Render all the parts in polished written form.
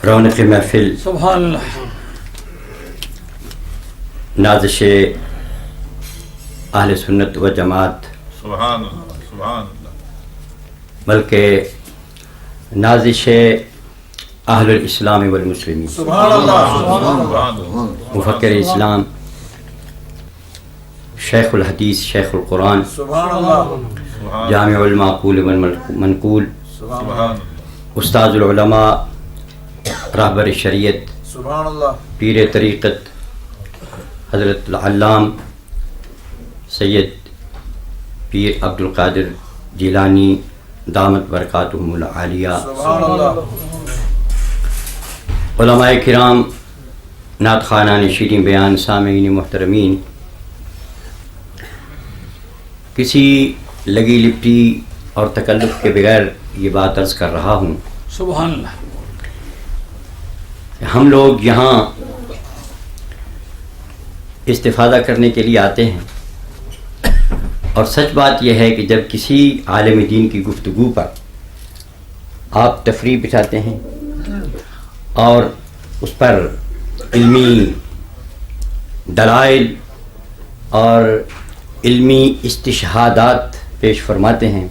رونق محفل سبحان اللہ نازش اہل سنت و جماعت سبحان اللہ سبحان اللہ بلکہ نازش اہل الاسلام والمسلمین سبحان اللہ سبحان اللہ مفکر اسلام شیخ الحدیث شیخ القرآن سبحان اللہ جامع المعقول والمنقول سبحان اللہ استاذ العلماء رہبر شریعت سبحان اللہ پیر طریقت حضرت العلام سید پیر عبد القادر جیلانی دامت برکاتہم العالیہ، سبحان اللہ علماء کرام، نعت خوانان شیریں بیان، سامعین محترمین، کسی لگی لپٹی اور تکلف کے بغیر یہ بات عرض کر رہا ہوں سبحان اللہ کہ ہم لوگ یہاں استفادہ کرنے کے لیے آتے ہیں، اور سچ بات یہ ہے کہ جب کسی عالم دین کی گفتگو پر آپ تفریح بٹھاتے ہیں اور اس پر علمی دلائل اور علمی استشہادات پیش فرماتے ہیں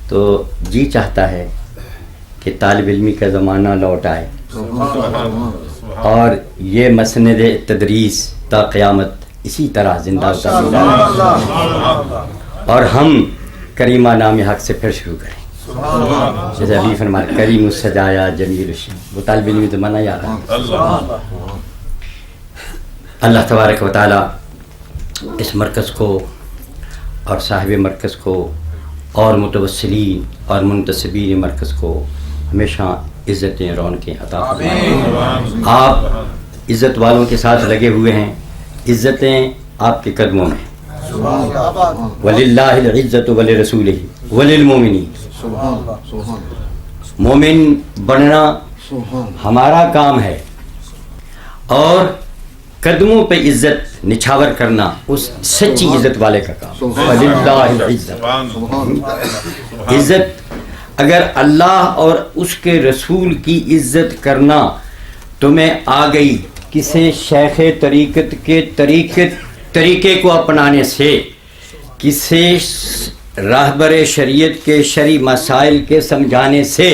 تو جی چاہتا ہے کہ طالب علمی کا زمانہ لوٹ آئے اور یہ مسند تدریس تا قیامت اسی طرح زندہ ہوتا رہے اور ہم کریمہ نام حق سے پھر شروع کریں، جیسے ابھی فرمایا کریم السجایا جمیل الشیم، وہ طالب علمی زمانہ یاد ہے۔ اللہ تبارک و تعالی اس مرکز کو اور صاحب مرکز کو اور متوسلین اور منتسبین مرکز کو ہمیشہ عزتیں رونقیں عطا فرمائیں۔ آپ عزت والوں کے ساتھ لگے ہوئے ہیں، عزتیں آپ کے قدموں میں، وَلِلَّهِ الْعِزَّةُ وَلِرَسُولِهِ وَلِلْمُؤْمِنِينَ۔ مومن بننا ہمارا کام ہے اور قدموں پہ عزت نچھاور کرنا اس سچی عزت والے کا کام۔ وَلِلَّهِ الْعِزَّةُ، عزت اگر اللہ اور اس کے رسول کی عزت کرنا تمہیں آ گئی کسی شیخ طریقت کے طریقے کو اپنانے سے، کسی راہبر شریعت کے شرعی مسائل کے سمجھانے سے،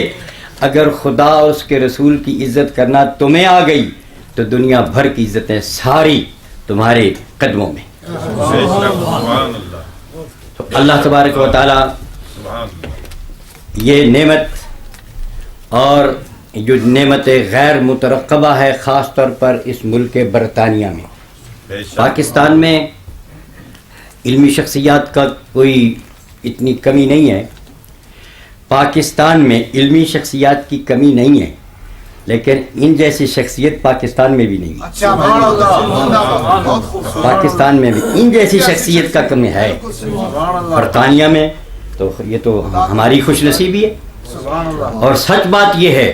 اگر خدا اور اس کے رسول کی عزت کرنا تمہیں آ گئی تو دنیا بھر کی عزتیں ساری تمہارے قدموں میں۔ تو اللہ تبارک و تعالی یہ نعمت، اور جو نعمت غیر مترقبہ ہے خاص طور پر اس ملک برطانیہ میں، پاکستان میں علمی شخصیات کا کوئی اتنی کمی نہیں ہے، پاکستان میں علمی شخصیات کی کمی نہیں ہے، لیکن ان جیسی شخصیت پاکستان میں بھی نہیں ہے۔ پاکستان میں بھی ان جیسی شخصیت کا کمی ہے، برطانیہ میں تو یہ تو ہماری خوش نصیبی ہے۔ اور سچ بات یہ ہے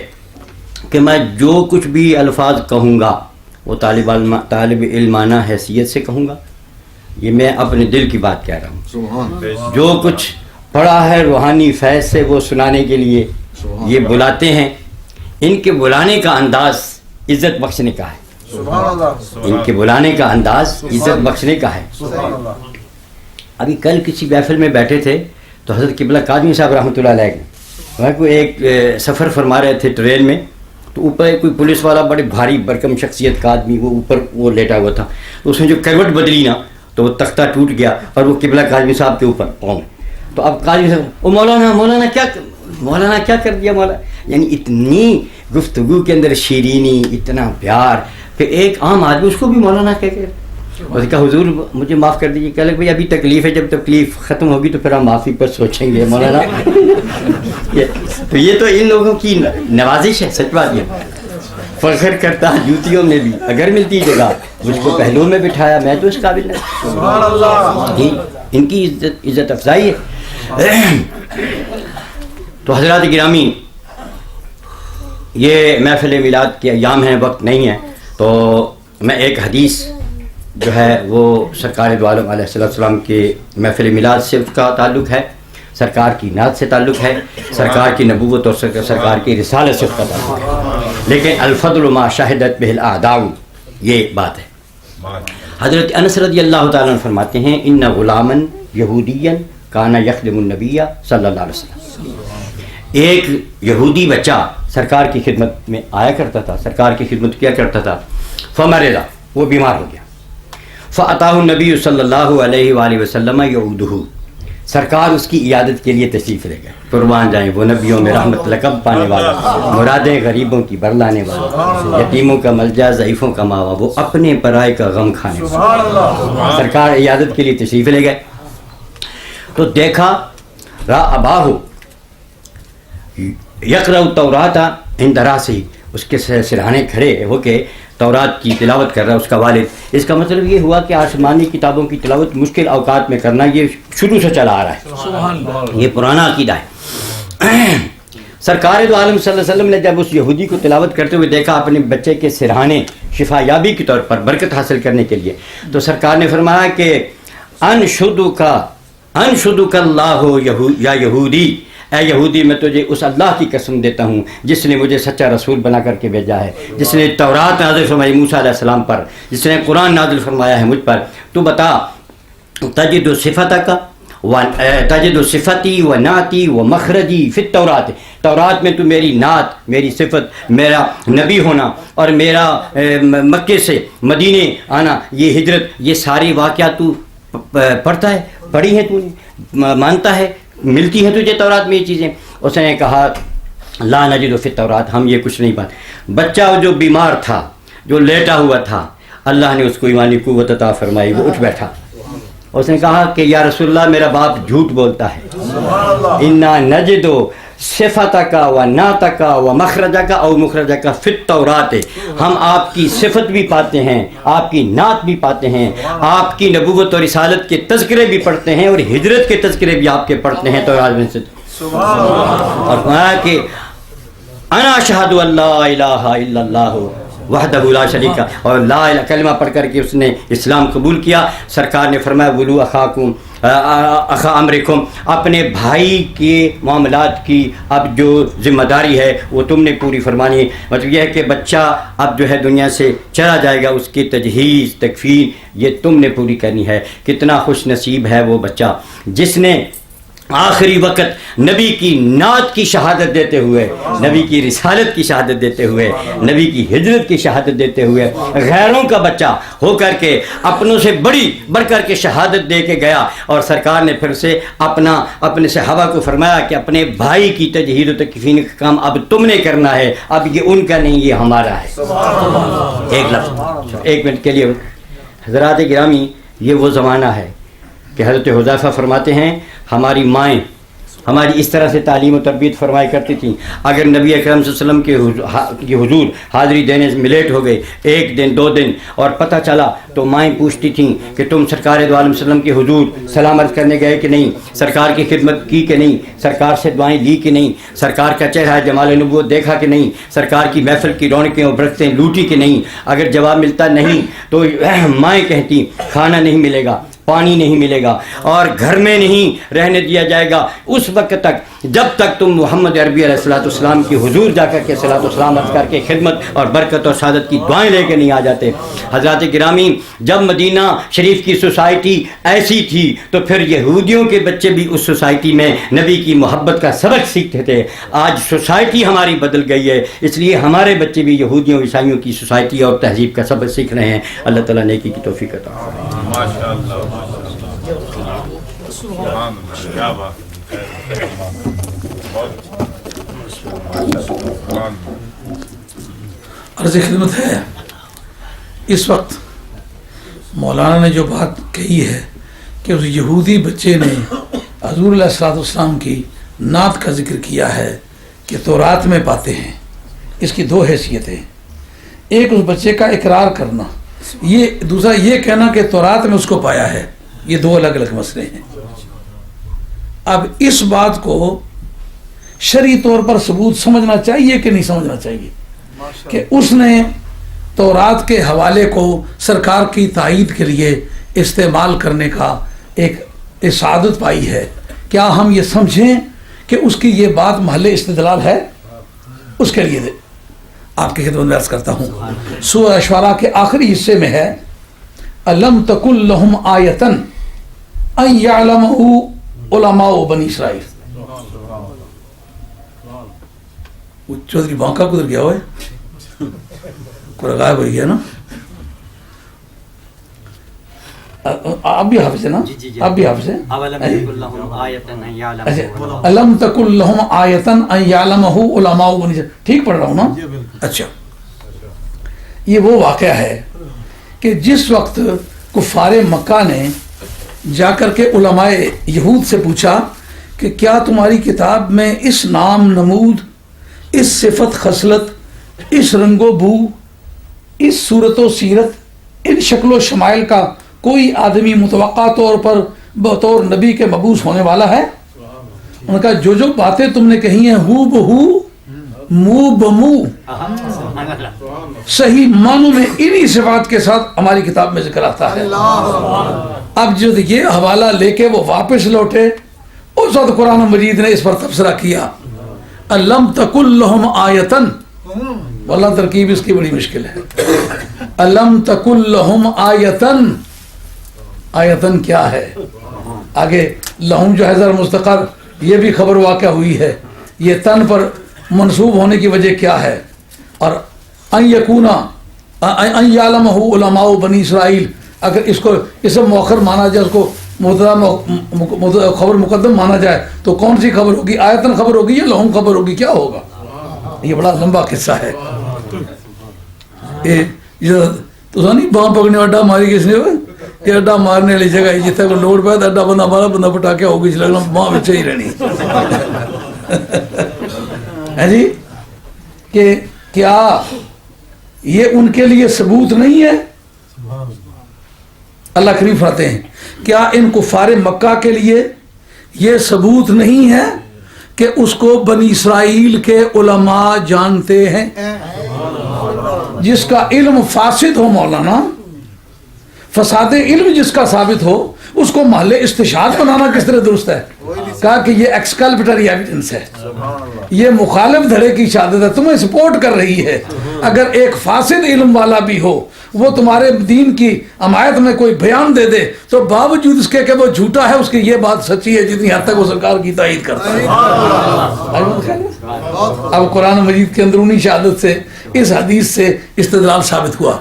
کہ میں جو کچھ بھی الفاظ کہوں گا وہ طالب علمانہ حیثیت سے کہوں گا، یہ میں اپنے دل کی بات کہہ رہا ہوں۔ جو کچھ پڑھا ہے روحانی فیض سے وہ سنانے کے لیے یہ بلاتے ہیں، ان کے بلانے کا انداز عزت بخشنے کا ہے، ان کے بلانے کا انداز عزت بخشنے کا ہے۔ ابھی کل کسی محفل میں بیٹھے تھے تو حضرت قبلہ قادمی صاحب رحمۃ اللہ علیہ وہاں کو ایک سفر فرما رہے تھے ٹرین میں، تو اوپر کوئی پولیس والا بڑے بھاری بھرکم شخصیت کا آدمی وہ اوپر وہ لیٹا ہوا تھا، تو اس نے جو کروٹ بدلی نا تو وہ تختہ ٹوٹ گیا اور وہ قبلہ قادمی صاحب کے اوپر پاؤں۔ تو اب قادمی صاحب وہ مولانا کیا کر دیا مولانا، یعنی اتنی گفتگو کے اندر شیرینی، اتنا پیار کہ ایک عام آدمی اس کو بھی مولانا کہہ کے اس نے کہا حضور مجھے معاف کر دیجیے، کہہ لگے بھائی ابھی تکلیف ہے، جب تکلیف ختم ہوگی تو پھر ہم معافی پر سوچیں گے مولانا۔ تو یہ تو ان لوگوں کی نوازش ہے، سچ بات یہ فخر کرتا جوتیوں میں بھی، اگر ملتی جگہ مجھ کو پہلو میں بٹھایا میں تو اس قابل نہیں۔ جی ان کی عزت افزائی ہے۔ تو حضرات گرامی، یہ محفل میلاد کے ایام ہیں، وقت نہیں ہے، تو میں ایک حدیث جو ہے وہ سرکار دو عالم علیہ السلام کے محفل میلاد سے اس کا تعلق ہے، سرکار کی نعت سے تعلق ہے، سرکار کی نبوت اور سرکار کی رسالت سے اس کا تعلق ہے۔ لیکن الفضل ما شہدت بہ الاعداء، یہ بات ہے۔ حضرت انس رضی اللہ تعالیٰ عنہ فرماتے ہیں ان غلاما یہودیا کانا یخدم النبی صلی اللہ علیہ وسلم، ایک یہودی بچہ سرکار کی خدمت میں آیا کرتا تھا، سرکار کی خدمت کیا کرتا تھا، فمرض، وہ بیمار ہو گیا، فاتاہ النبی صلی اللہ علیہ وآلہ وسلم یعودہ، سرکار اس کی عیادت کے لیے تشریف لے گئے۔ قربان جائیں وہ نبیوں میں رحمت لقب پانے والا، مرادیں غریبوں کی برلانے والا، یتیموں کا ملجا، ضعیفوں کا ماوا، وہ اپنے پرائے کا غم کھانے والا۔ سرکار عیادت کے لیے تشریف لے گئے تو دیکھا را اباہ یقرأ التوراۃ عند راسہ، اس کے سرہانے کھڑے ہو کے تورات کی تلاوت کر رہا ہے اس کا والد۔ اس کا مطلب یہ ہوا کہ آسمانی کتابوں کی تلاوت مشکل اوقات میں کرنا یہ شروع سے چلا آ رہا ہے، یہ پرانا عقیدہ ہے۔ سرکار دو عالم صلی اللہ علیہ وسلم نے جب اس یہودی کو تلاوت کرتے ہوئے دیکھا اپنے بچے کے سرہانے شفا یابی کے طور پر برکت حاصل کرنے کے لیے، تو سرکار نے فرمایا کہ انشدک اللہ یا یہودی، اے یہودی میں تجھے اس اللہ کی قسم دیتا ہوں جس نے مجھے سچا رسول بنا کر کے بھیجا ہے، جس نے تورات نازل فرمائی موسیٰ علیہ السلام پر، جس نے قرآن نازل فرمایا ہے مجھ پر، تو بتا تجد صفتی و نعتی و مخرجی فی التورات، تورات میں تو میری نعت، میری صفت، میرا نبی ہونا اور میرا مکے سے مدینے آنا، یہ ہجرت، یہ ساری واقعات تو پڑھتا ہے، پڑھی ہے تو نے، مانتا ہے، ملتی ہے تجھے تورات میں یہ چیزیں؟ اس نے کہا لا نجد فی التورات، ہم یہ کچھ نہیں پاتے۔ بچہ جو بیمار تھا، جو لیٹا ہوا تھا، اللہ نے اس کو ایمانی قوت عطا فرمائی، وہ اٹھ بیٹھا۔ اس نے کہا کہ یا رسول اللہ میرا باپ جھوٹ بولتا ہے، انا نجد صفتک و نعتک و مخرجک او مخرجک فی التورات، ہم آپ کی صفت بھی پاتے ہیں، آپ کی نعت بھی پاتے ہیں، آپ کی نبوت اور رسالت کے تذکرے بھی پڑھتے ہیں اور ہجرت کے تذکرے بھی آپ کے پڑھتے ہیں تورات میں سے۔ اور فرمایا کہ انا اشہد ان لا الہ الا اللہ وحدہ لا شریک، اور لا الہ کلمہ پڑھ کر کے اس نے اسلام قبول کیا۔ سرکار نے فرمایا ولو اخاکم اخا امرکم، اپنے بھائی کے معاملات کی اب جو ذمہ داری ہے وہ تم نے پوری فرمانی ہے۔ مطلب یہ ہے کہ بچہ اب جو ہے دنیا سے چلا جائے گا، اس کی تجہیز تکفین یہ تم نے پوری کرنی ہے۔ کتنا خوش نصیب ہے وہ بچہ جس نے آخری وقت نبی کی نعت کی شہادت دیتے ہوئے، نبی کی رسالت کی شہادت دیتے ہوئے، نبی کی ہجرت کی شہادت دیتے ہوئے غیروں کا بچہ ہو کر کے اپنوں سے بڑھ کر کے شہادت دے کے گیا۔ اور سرکار نے پھر سے اپنے صحابہ کو فرمایا کہ اپنے بھائی کی تجہیز و تکفین کا کام اب تم نے کرنا ہے، اب یہ ان کا نہیں، یہ ہمارا ہے۔ ایک لفظ، ایک منٹ کے لیے حضرات گرامی، یہ وہ زمانہ ہے کہ حضرت حذیفہ فرماتے ہیں ہماری مائیں ہماری اس طرح سے تعلیم و تربیت فرمایا کرتی تھیں، اگر نبی اکرم صلی اللہ علیہ وسلم کے حضور حاضری دینے میں لیٹ ہو گئے، ایک دن دو دن اور پتہ چلا، تو مائیں پوچھتی تھیں کہ تم سرکار دو عالم صلی اللہ علیہ وسلم کے حضور سلام عرض کرنے گئے کہ نہیں، سرکار کی خدمت کی کہ نہیں، سرکار سے دعائیں لی کہ نہیں، سرکار کا چہرہ جمال نبوت دیکھا کہ نہیں، سرکار کی محفل کی رونقیں اور برکتیں لوٹی کہ نہیں۔ اگر جواب ملتا نہیں تو مائیں کہتی کھانا نہیں ملے گا، پانی نہیں ملے گا اور گھر میں نہیں رہنے دیا جائے گا اس وقت تک جب تک تم محمد عربی علیہ السلام کی حضور جا کر کے صلاۃ والسلام عرض کر کے خدمت اور برکت اور سعادت کی دعائیں لے کے نہیں آ جاتے۔ حضرات گرامی، جب مدینہ شریف کی سوسائٹی ایسی تھی تو پھر یہودیوں کے بچے بھی اس سوسائٹی میں نبی کی محبت کا سبق سیکھتے تھے۔ آج سوسائٹی ہماری بدل گئی ہے، اس لیے ہمارے بچے بھی یہودیوں عیسائیوں کی سوسائٹی اور تہذیب کا سبق سیکھ رہے ہیں۔ اللہ تعالیٰ نیکی کی توفیق عطا فرمائے۔ ماشاءاللہ سبحان اللہ، کیا بات ہے، عرض خدمت ہے، اس وقت مولانا نے جو بات کہی ہے کہ اس یہودی بچے نے حضور علیہ السلام کی نعت کا ذکر کیا ہے کہ تورات میں پاتے ہیں، اس کی دو حیثیتیں، ایک اس بچے کا اقرار کرنا، یہ دوسرا یہ کہنا کہ تورات میں اس کو پایا ہے، یہ دو الگ الگ مسئلے ہیں۔ اب اس بات کو شرعی طور پر ثبوت سمجھنا چاہیے کہ نہیں سمجھنا چاہیے کہ اس نے تورات کے حوالے کو سرکار کی تائید کے لیے استعمال کرنے کا ایک سعادت پائی ہے۔ کیا ہم یہ سمجھیں کہ اس کی یہ بات محل استدلال ہے؟ اس کے لیے آپ کی خدمت میں عرض کرتا ہوں. سورہ شعراء کے آخری حصے میں ہے الم تکن لہم آیتن ان یعلمہ علماء بنی اسرائیل. وہ چودھری بانکا کدھر گیا ہوا ہے؟ کوئی غائب ہو گیا نا. آپ بھی حافظ ہے نا؟ آپ بھی حافظ ہیں. الم تکن لہم آیتن ان یعلمہ علماء بنی اسرائیل. ٹھیک پڑھ رہا ہوں نا؟ اچھا، یہ وہ واقعہ ہے کہ جس وقت کفار مکہ نے جا کر کے علماء یہود سے پوچھا کہ کیا تمہاری کتاب میں اس نام نمود، اس صفت خصلت، اس رنگ و بو، اس صورت و سیرت، ان شکل و شمائل کا کوئی آدمی متوقع طور پر بطور نبی کے مبعوث ہونے والا ہے؟ انہوں نے کہا جو جو باتیں تم نے کہی ہیں ہو بہو منہ بمو صحیح معنوں میں انہی صفات کے ساتھ ہماری کتاب میں ذکر آتا ہے. اب جو یہ حوالہ لے کے وہ واپس لوٹے، اس وقت قرآن مجید نے اس پر تبصرہ کیا الم تکن لہم آیتن. واللہ ترکیب اس کی بڑی مشکل ہے. الم تکن لہم آیتن، آیتن کیا ہے؟ آگے لہم جو ہے ذرا مستقر، یہ بھی خبر واقع ہوئی ہے. یہ تن پر منصوب ہونے کی وجہ کیا ہے؟ اور ان یکونا ان یعلمہ علماء بنی اسرائیل، اگر اس کو اسم مؤخر مانا جائے، اس کو مبتدا خبر مقدم مانا جائے تو کون سی خبر ہوگی؟ آیتن خبر ہوگی یا لہم خبر ہوگی؟ کیا ہوگا؟ یہ بڑا لمبا قصہ ہے. تو نہیں باں پکڑنے اڈا ماری کس نے؟ یہ اڈا مارنے والی جگہ جتنے کو لوڑ پہ اڈا بندہ مارا بندہ پٹاکیا ہوگی، لگنا ماں بچے ہی رہنی ہے جی. کہ کیا یہ ان کے لیے ثبوت نہیں ہے؟ اللہ کریم فرماتے ہیں کیا ان کفار مکہ کے لیے یہ ثبوت نہیں ہے کہ اس کو بنی اسرائیل کے علماء جانتے ہیں؟ جس کا علم فاسد ہو مولانا، فساد علم جس کا ثابت ہو، اس کو محل استشہاد بنانا کس طرح درست ہے؟ کہا کہ یہ ایکسکلپٹری ایویڈنس ہے، یہ مخالف دھڑے کی شہادت ہے، تمہیں سپورٹ کر رہی ہے. اگر ایک فاسد علم والا بھی ہو، وہ تمہارے دین کی حمایت میں کوئی بیان دے دے تو باوجود اس کے کہ وہ جھوٹا ہے، اس کی یہ بات سچی ہے جتنی حد تک وہ سرکار کی تائید کرتا ہے. اب قرآن مجید کے اندرونی شہادت سے، اس حدیث سے استدلال ثابت ہوا.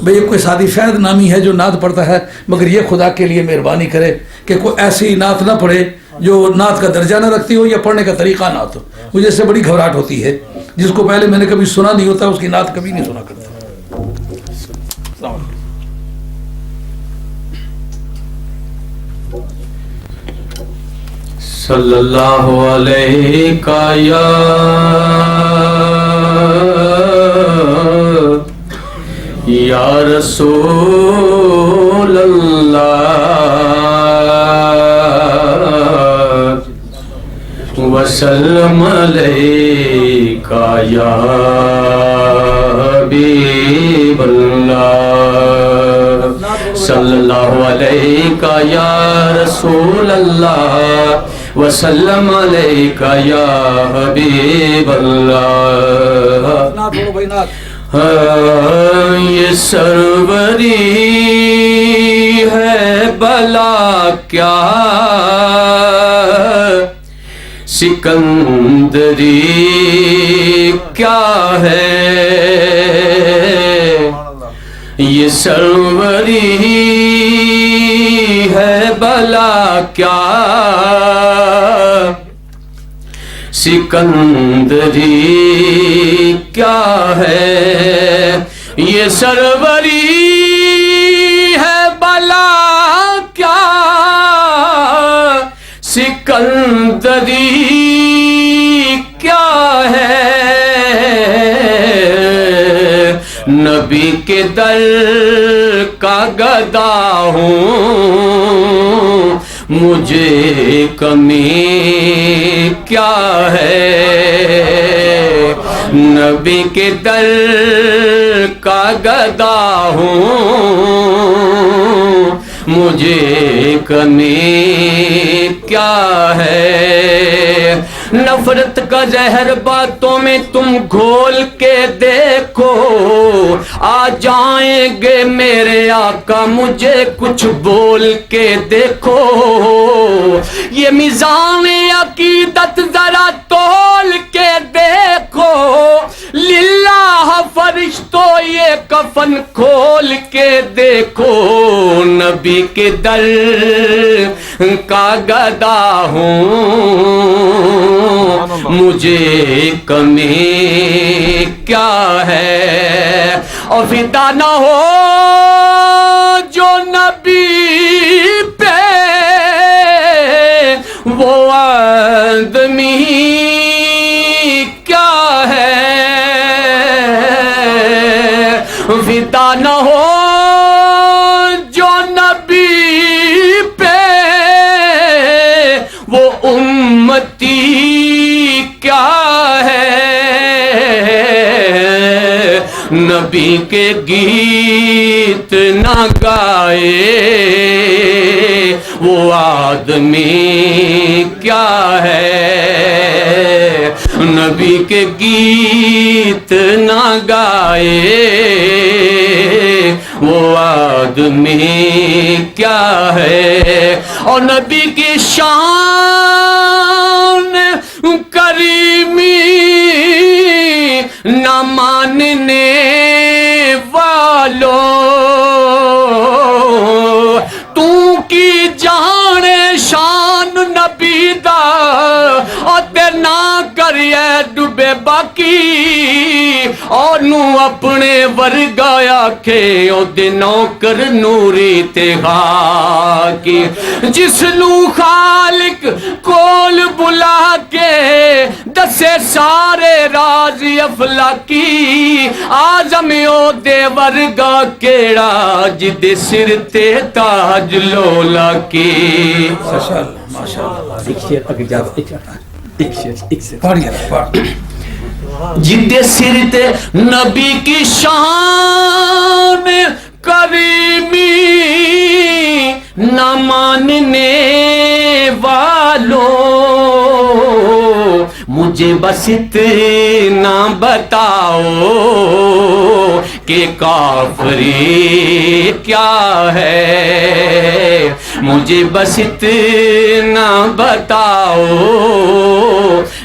بھئی کوئی سادی فید نامی ہے جو نعت پڑھتا ہے، مگر یہ خدا کے لیے مہربانی کرے کہ کوئی ایسی نعت نہ پڑھے جو نعت کا درجہ نہ رکھتی ہو یا پڑھنے کا طریقہ نہ ہو. مجھے اس سے بڑی گھبراہٹ ہوتی ہے. جس کو پہلے میں نے کبھی سنا نہیں ہوتا اس کی نعت کبھی نہیں سنا کرتا. صلی اللہ علیہ یا رسول اللہ وسلم علیکہ یا حبیب اللہ صلی اللہ علیکہ یا رسول اللہ وسلم علیکہ یا حبیب اللہ. یہ سروری ہے بلا کیا سکندری کیا ہے، یہ سروری ہے بلا کیا سکندری کیا ہے، یہ سروری ہے بلا کیا سکندری کیا ہے، نبی کے در کا گدا ہوں مجھے کمی کیا ہے، نبی کے در کا گدا ہوں مجھے کمی کیا ہے، نفرت کا زہر باتوں میں تم گھول کے دے دیکھو آ جائیں گے میرے آقا مجھے کچھ بول کے دیکھو یہ میزان عقیدت ذرا تول کے دیکھو للہ فرشتوں یہ کفن کھول کے دیکھو نبی کے در کا گدا ہوں مجھے کمی کیا ہے اور فدا نہ ہو جو نبی پہ وہ آدمی کیا ہے فدا نہ ہو جو نبی پہ وہ امتی کیا ہے نبی کے گیت نہ گائے وہ آدمی کیا ہے نبی کے گیت نہ گائے وہ آدمی کیا ہے اور نبی کی شان کریمی نہ ماننے والوں تو کی جان شان نبی دا اور تے نہ کریے ڈبے باقی اور نو اپنے ورگا آکھے او دے نوکر نوری تے خاکی جس نو خالق کول بلا کے دسے سارے راز افلاکی آزم او دے ورگا کیڑا جدے سر تے تاج لولا کی ماشاءاللہ جدے سر تے نبی کی شان کریمی نہ ماننے والوں مجھے بس اتنا بتاؤ کہ کافری کیا ہے مجھے بس اتنا بتاؤ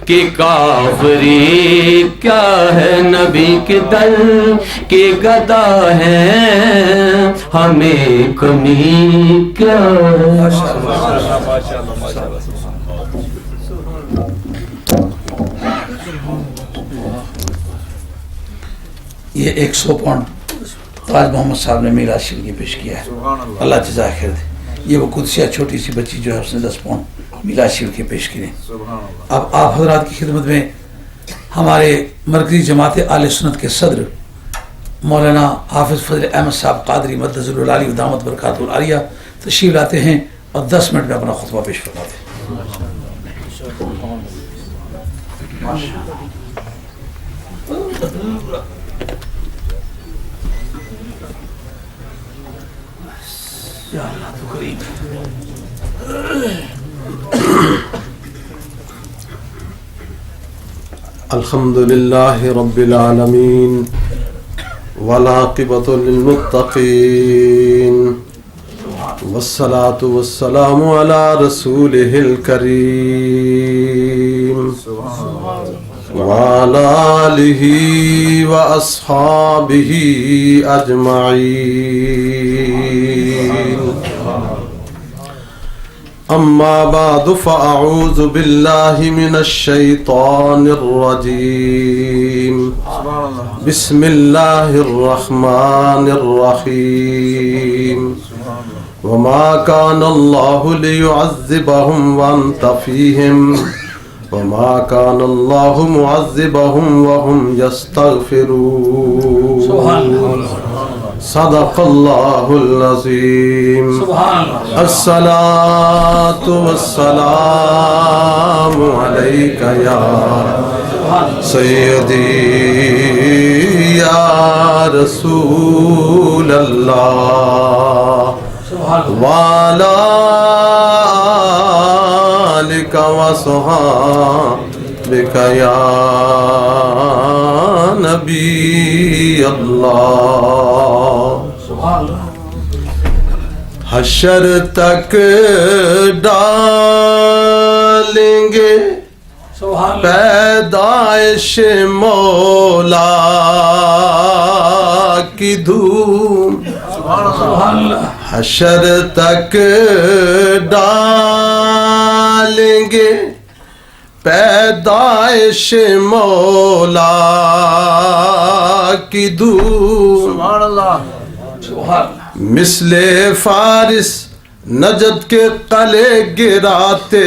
کہ کافری کیا ہے نبی کے در کے گدا ہے ہمیں کمی کیا یہ 100 پاؤنڈ تاج محمد صاحب نے میرا شیر کی پیش کیا ہے اللہ جزا خیر دے یہ وہ قدسیہ چھوٹی سی بچی جو ہے اس نے 10 پاؤنڈ میلا شیر کے پیش کیے اب آپ حضرات کی خدمت میں ہمارے مرکزی جماعت آل سنت کے صدر مولانا حافظ فضل احمد صاحب قادری مدظ العالی ودامت برکاتہ العالیہ تشریف لاتے ہیں اور 10 منٹ میں اپنا خطبہ پیش فرماتے ہیں یا اللہ تو کریم الحمد لله رب العالمين والعاقبة للمتقين والصلاة والسلام على رسوله الكريم وعلى آله وأصحابه أجمعين أما بعد فأعوذ بالله من الشيطان الرجيم بسم الله الرحمن الرحيم وما كان الله ليعذبهم وأنت فيهم وما كان الله معذبهم وهم يستغفرون صدق الله العظيم الصلاة والسلام عليك يا سيدي يا رسول الله وعلى آلك وصحابك يا نبی اللہ حشر تک ڈالیں گے پیدائش مولا کی دھوم حشر تک ڈالیں گے پیدائش مولا کی دھوم مثل فارس نجد کے قلعے گراتے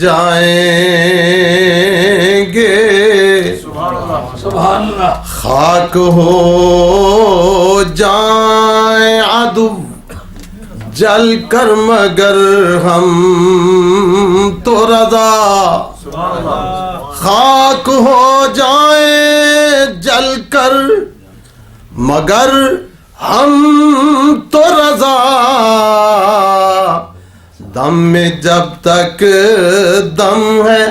جائیں گے خاک ہو جائیں عدو جل کر مگر ہم تو رضا خاک ہو جائیں جل کر مگر ہم تو رضا دم میں جب تک دم ہے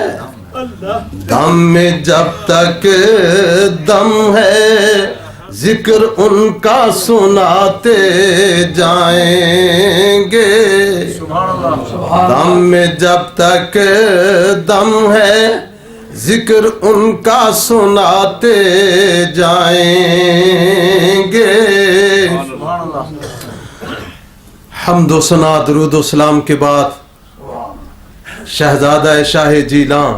دم میں جب تک دم ہے ذکر ان کا سناتے جائیں گے دم میں جب تک دم ہے ذکر ان کا سناتے جائیں گے حمد و ثنا درود و سلام کے بعد شہزادہ شاہ جیلاں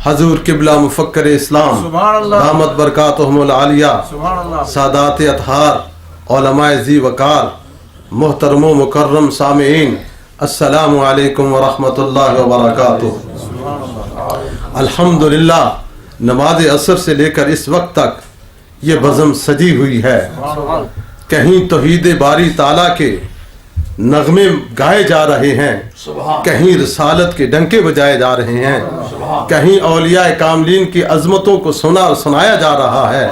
حضور قبلہ مفکر اسلام دامت برکاتہم العالیہ سادات اطہار علماء ذی وقار محترم و مکرم سامعین السلام علیکم ورحمۃ اللہ وبرکاتہ الحمدللہ نماز عصر سے لے کر اس وقت تک یہ بزم سجی ہوئی ہے کہیں توحید باری تعالیٰ کے نغمے گائے جا رہے ہیں کہیں رسالت کے ڈنکے بجائے جا رہے ہیں کہیں اولیاء کاملین کی عظمتوں کو سنا اور سنایا جا رہا ہے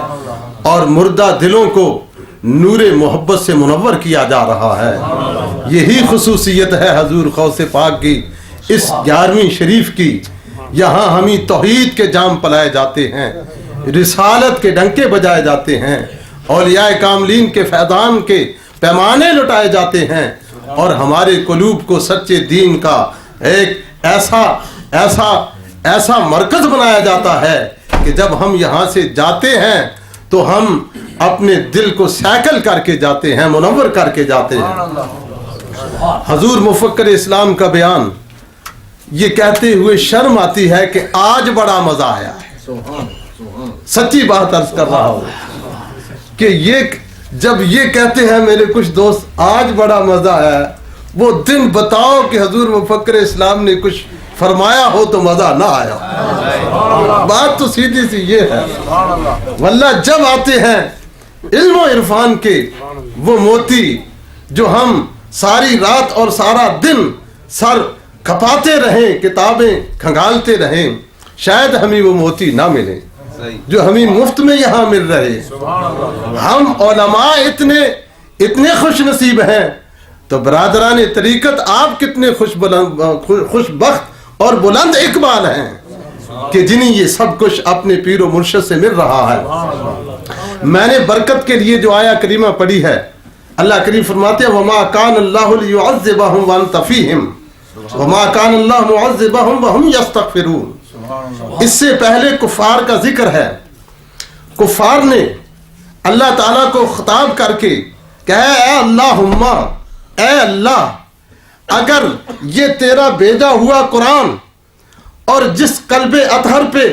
اور مردہ دلوں کو نور محبت سے منور کیا جا رہا ہے یہی خصوصیت ہے حضور غوث پاک کی اس 11ویں شریف کی یہاں ہمیں توحید کے جام پلائے جاتے ہیں رسالت کے ڈنکے بجائے جاتے ہیں اولیاء کاملین کے فیضان کے پیمانے لٹائے جاتے ہیں اور ہمارے قلوب کو سچے دین کا ایک ایسا مرکز بنایا جاتا ہے کہ جب ہم یہاں سے جاتے ہیں تو ہم اپنے دل کو سیکل کر کے جاتے ہیں منور کر کے جاتے ہیں حضور مفکر اسلام کا بیان یہ کہتے ہوئے شرم آتی ہے کہ آج بڑا مزہ آیا ہے سچی بات عرض کر رہا ہوں کہ یہ جب یہ کہتے ہیں میرے کچھ دوست آج بڑا مزہ آیا وہ دن بتاؤ کہ حضور مفکر اسلام نے کچھ فرمایا ہو تو مزہ نہ آیا بات تو سیدھی سی یہ ہے واللہ جب آتے ہیں علم و عرفان کے وہ موتی جو ہم ساری رات اور سارا دن سر کھپاتے رہیں کتابیں کھنگالتے رہیں شاید ہمیں وہ موتی نہ ملے جو ہمیں مفت میں یہاں مل رہے ہم علماء اتنے خوش نصیب ہیں تو برادران طریقت آپ کتنے خوش بخت اور بلند اقبال ہیں کہ جنہیں یہ سب کچھ اپنے پیر و مرشد سے مل رہا ہے میں نے برکت کے لیے جو آیا کریمہ پڑھی ہے اللہ کریم فرماتے ہیں وَمَا كَانَ اللَّهُ لِيُعَذِّبَهُمْ وَأَنْتَ فِيهِمْ وَمَا كَانَ اللَّهُ مُعَذِّبَهُمْ وَهُمْ يَسْتَغْفِرُونَ اس سے پہلے کفار کا ذکر ہے کفار نے اللہ تعالیٰ کو خطاب کر کے کہا اے اللہ اگر یہ تیرا بھیجا ہوا قرآن اور جس قلب اطہر پہ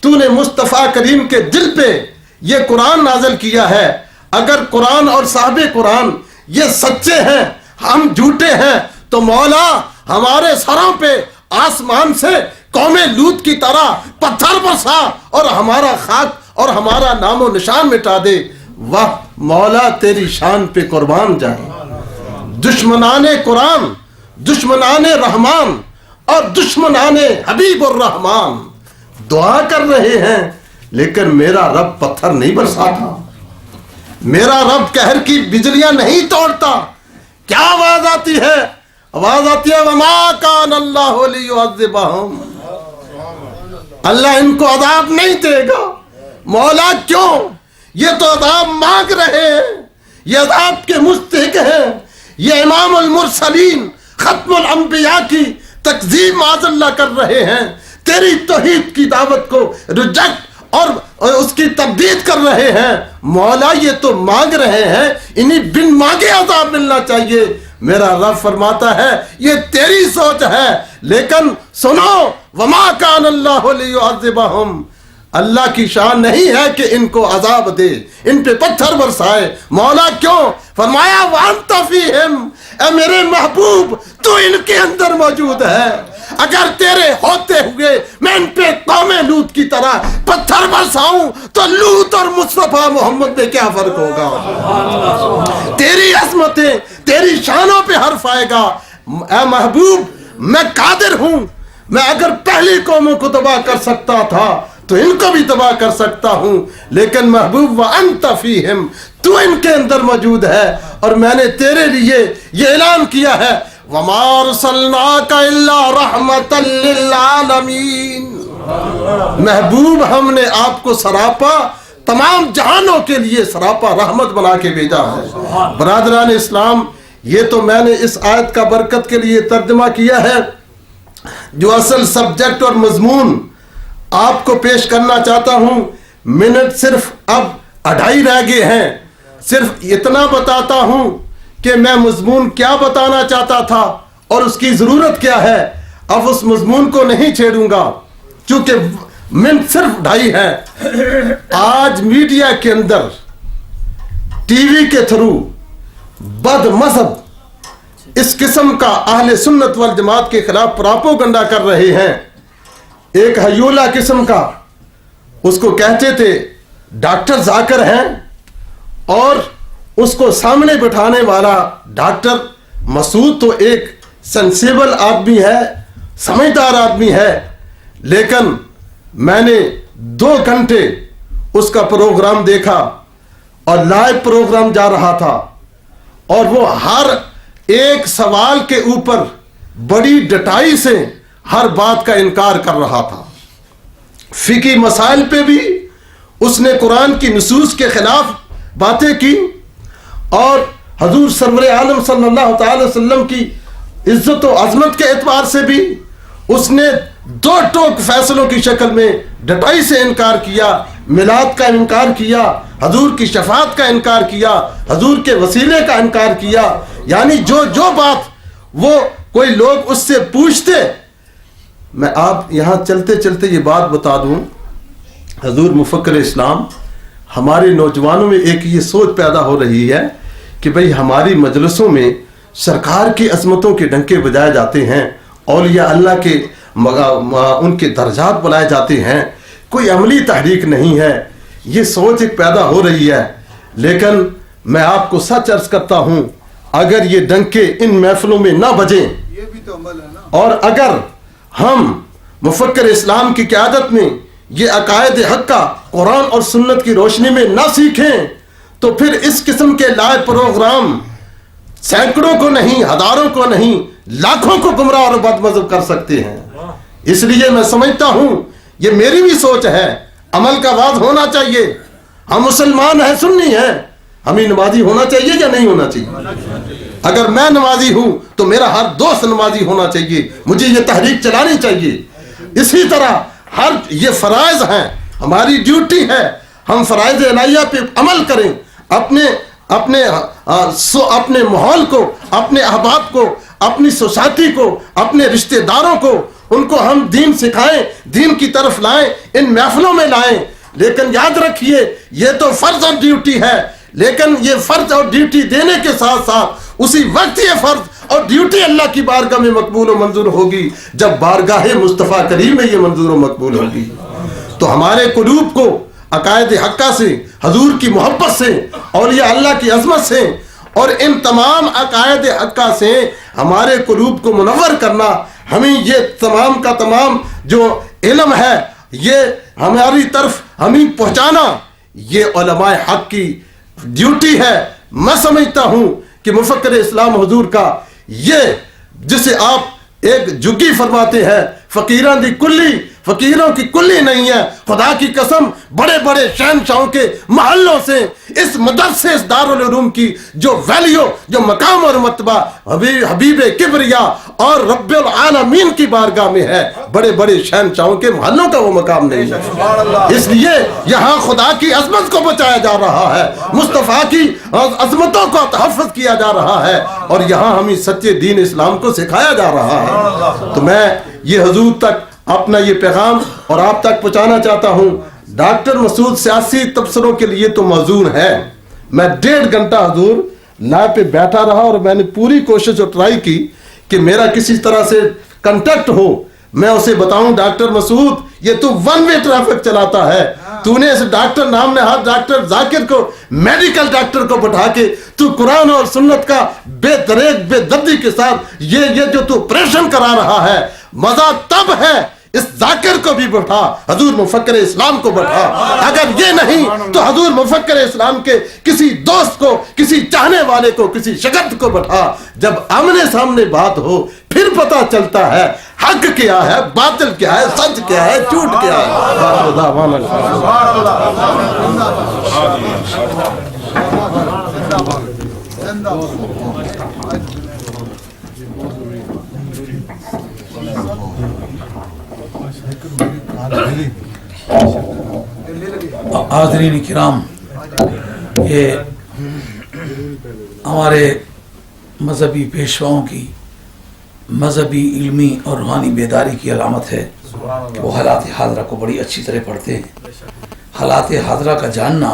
تو نے مصطفیٰ کریم کے دل پہ یہ قرآن نازل کیا ہے اگر قرآن اور صاحب قرآن یہ سچے ہیں ہم جھوٹے ہیں تو مولا ہمارے سروں پہ آسمان سے قوم لوط کی طرح پتھر برسا اور ہمارا خاک اور ہمارا نام و نشان مٹا دے واہ مولا تیری شان پہ قربان جائے دشمنان قرآن دشمنان رحمان اور دشمنان حبیب الرحمان دعا کر رہے ہیں لیکن میرا رب پتھر نہیں برساتا میرا رب قہر کی بجلیاں نہیں توڑتا کیا آواز آتی ہے وَمَا كَانَ اللَّهُ لِيُعَذِّبَهُمْ اللہ ان کو عذاب نہیں دے گا مولا کیوں؟ یہ تو عذاب مانگ رہے ہیں، یہ عذاب کے مستحق ہیں، یہ امام المرسلین ختم الانبیاء کی تکذیب معاذ اللہ کر رہے ہیں، تیری توحید کی دعوت کو ریجیکٹ اور اس کی تردید کر رہے ہیں۔ مولا یہ تو مانگ رہے ہیں، انہیں بن مانگے عذاب ملنا چاہیے۔ میرا رب فرماتا ہے یہ تیری سوچ ہے، لیکن سنو، وما کان اللہ لیعذبہم، اللہ کی شان نہیں ہے کہ ان کو عذاب دے، ان پہ پتھر برسائے۔ مولا کیوں؟ فرمایا وانت فیہم، اے میرے محبوب تو ان کے اندر موجود ہے، اگر تیرے ہوتے ہوئے میں ان پہ قوم لوط کی طرح پتھر برساؤں تو لوط اور مصطفیٰ محمد میں کیا فرق ہوگا؟ تیری عظمتیں تیری شانوں پہ حرف آئے گا۔ اے محبوب میں قادر ہوں، میں اگر پہلی قوموں کو تباہ کر سکتا تھا تو ان کو بھی تباہ کر سکتا ہوں، لیکن محبوب وانت فیہم، تو ان کے اندر موجود ہے، اور میں نے تیرے لیے یہ اعلان کیا ہے وَمَا أَرْسَلْنَاكَ إِلَّا رَحْمَةً لِّلْعَالَمِينَ، محبوب ہم نے آپ کو سراپا تمام جہانوں کے لیے سراپا رحمت بنا کے بھیجا ہے۔ برادران اسلام، یہ تو میں نے اس آیت کا برکت کے لیے ترجمہ کیا ہے، جو اصل سبجیکٹ اور مضمون آپ کو پیش کرنا چاہتا ہوں۔ منٹ صرف اب 2.5 رہ گئے ہیں، صرف اتنا بتاتا ہوں کہ میں مضمون کیا بتانا چاہتا تھا اور اس کی ضرورت کیا ہے۔ اب اس مضمون کو نہیں چھیڑوں گا چونکہ منٹ صرف 2.5 ہے۔ آج میڈیا کے اندر ٹی وی کے تھرو بد مذہب اس قسم کا اہل سنت والجماعت کے خلاف پراپوگنڈا کر رہے ہیں۔ ایک ہیولا قسم کا، اس کو کہتے تھے ڈاکٹر ذاکر ہیں، اور اس کو سامنے بٹھانے والا ڈاکٹر مسعود تو ایک سینسیبل آدمی ہے، سمجھدار آدمی ہے، لیکن میں نے 2 گھنٹے اس کا پروگرام دیکھا اور لائیو پروگرام جا رہا تھا، اور وہ ہر ایک سوال کے اوپر بڑی ڈٹائی سے ہر بات کا انکار کر رہا تھا۔ فقہی مسائل پہ بھی اس نے قرآن کی نصوص کے خلاف باتیں کی، اور حضور سرور عالم صلی اللہ تعالی وسلم کی عزت و عظمت کے اعتبار سے بھی اس نے 2 ٹوک فیصلوں کی شکل میں ڈٹائی سے انکار کیا۔ میلاد کا انکار کیا، حضور کی شفاعت کا انکار کیا، حضور کے وسیلے کا انکار کیا، یعنی جو بات وہ کوئی لوگ اس سے پوچھتے۔ میں آپ یہاں چلتے چلتے یہ بات بتا دوں، حضور مفکر اسلام، ہمارے نوجوانوں میں ایک یہ سوچ پیدا ہو رہی ہے کہ بھئی ہماری مجلسوں میں سرکار کی عظمتوں کے ڈنکے بجائے جاتے ہیں، اولیاء اللہ کے ان کے درجات بلائے جاتے ہیں، کوئی عملی تحریک نہیں ہے۔ یہ سوچ ایک پیدا ہو رہی ہے، لیکن میں آپ کو سچ عرض کرتا ہوں، اگر یہ ڈنکے ان محفلوں میں نہ بجیں، اور اگر ہم مفکر اسلام کی قیادت میں یہ عقائد حق کا قرآن اور سنت کی روشنی میں نہ سیکھیں، تو پھر اس قسم کے لائیو پروگرام سینکڑوں کو نہیں، ہزاروں کو نہیں، لاکھوں کو گمراہ اور بد مذہب کر سکتے ہیں۔ اس لیے میں سمجھتا ہوں، یہ میری بھی سوچ ہے، عمل کا آغاز ہونا چاہیے۔ ہم مسلمان ہیں، سنی ہیں، ہمیں نمازی ہونا چاہیے یا نہیں ہونا چاہیے؟ اگر میں نمازی ہوں تو میرا ہر دوست نمازی ہونا چاہیے، مجھے یہ تحریک چلانی چاہیے۔ اسی طرح یہ فرائض ہیں، ہماری ڈیوٹی ہے، ہم فرائض الہیہ پہ عمل کریں، اپنے ماحول کو، اپنے احباب کو، اپنی سوسائٹی کو، اپنے رشتہ داروں کو، ان کو ہم دین سکھائیں، دین کی طرف لائیں، ان محفلوں میں لائیں۔ لیکن یاد رکھیے یہ تو فرض اور ڈیوٹی ہے، لیکن یہ فرض اور ڈیوٹی دینے کے ساتھ ساتھ اسی وقت یہ فرض اور ڈیوٹی اللہ کی بارگاہ میں مقبول و منظور ہوگی جب بارگاہ مصطفیٰ کریم میں یہ منظور و مقبول ہوگی۔ تو ہمارے قلوب کو عقائد حقہ سے، حضور کی محبت سے، اولیاء اللہ کی عظمت سے اور ان تمام عقائد حقہ سے ہمارے قلوب کو منور کرنا، ہمیں یہ تمام کا تمام جو علم ہے یہ ہماری طرف ہمیں پہنچانا، یہ علماء حق کی ڈیوٹی ہے۔ میں سمجھتا ہوں کہ مفکر اسلام حضور کا یہ، جسے آپ ایک جگی فرماتے ہیں، فقیران دی کلی فقیروں کی کلی نہیں ہے. خدا کی قسم بڑے بڑے شہنشاہوں کے محلوں سے اس مدرسے اس دارالعلوم کی جو ویلیو، جو مقام اور مرتبہ حبیب کبریا اور رب العالمین کی بارگاہ میں ہے، بڑے بڑے شہنشاہوں کے محلوں کا وہ مقام نہیں ہے. اس لیے یہاں خدا کی عظمت کو بچایا جا رہا ہے، مصطفیٰ کی عظمتوں کو تحفظ کیا جا رہا ہے، اور یہاں ہمیں سچے دین اسلام کو سکھایا جا رہا ہے. تو میں یہ حضور تک اپنا یہ پیغام اور آپ تک پہنچانا چاہتا ہوں. ڈاکٹر مسعود سیاسی تبصروں کے لیے تو موزون ہے. میں 1.5 گھنٹہ حضور لائب پہ بیٹھا رہا اور میں نے پوری کوشش اور ٹرائی کی کہ میرا کسی طرح سے کنٹیکٹ ہو. میں اسے بتاؤں ڈاکٹر مسعود یہ تو ون وے ٹریفک چلاتا ہے. تو نے اس ڈاکٹر نام نہاد ڈاکٹر ذاکر کو، میڈیکل ڈاکٹر کو بٹھا کے تو قرآن اور سنت کا بے دریغ بے دردی کے ساتھ یہ جو تو آپریشن کرا رہا ہے، مزہ تب ہے اس ذاکر کو بھی بٹھا، حضور مفکر اسلام کو بٹھا. اگر یہ نہیں تو حضور مفکر اسلام کے کسی دوست کو، کسی چاہنے والے کو، کسی شگرد کو بٹھا. جب آمنے سامنے بات ہو پھر پتا چلتا ہے حق کیا ہے، باطل کیا ہے، سچ کیا ہے، جھوٹ کیا حاضرین کرام، یہ ہمارے مذہبی پیشواؤں کی مذہبی، علمی اور روحانی بیداری کی علامت ہے کہ وہ حالات حاضرہ کو بڑی اچھی طرح پڑھتے ہیں. حالات حاضرہ کا جاننا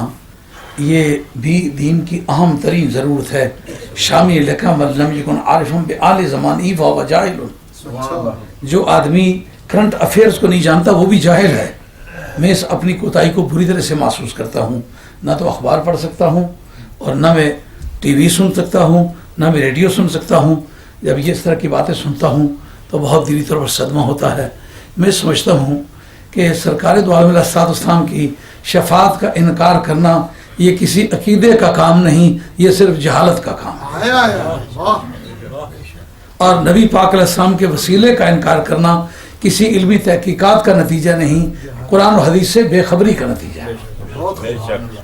یہ بھی دین کی اہم ترین ضرورت ہے. شامی لکھا ملم یکن عارفم بآل زمانی فہو جاہل. جو آدمی کرنٹ افیئرز کو نہیں جانتا وہ بھی جاہل ہے. میں اس اپنی کوتاہی کو بری طرح سے محسوس کرتا ہوں. نہ تو اخبار پڑھ سکتا ہوں اور نہ میں ٹی وی سن سکتا ہوں، نہ میں ریڈیو سن سکتا ہوں. جب یہ اس طرح کی باتیں سنتا ہوں تو بہت دلی طور پر صدمہ ہوتا ہے. میں سمجھتا ہوں کہ سرکار دو عالم علیہ السلام کی شفاعت کا انکار کرنا یہ کسی عقیدے کا کام نہیں، یہ صرف جہالت کا کام ہے. اور نبی پاک علیہ السلام کے وسیلے کا انکار کرنا کسی علمی تحقیقات کا نتیجہ نہیں، قرآن و حدیث سے بے خبری کا نتیجہ ہے.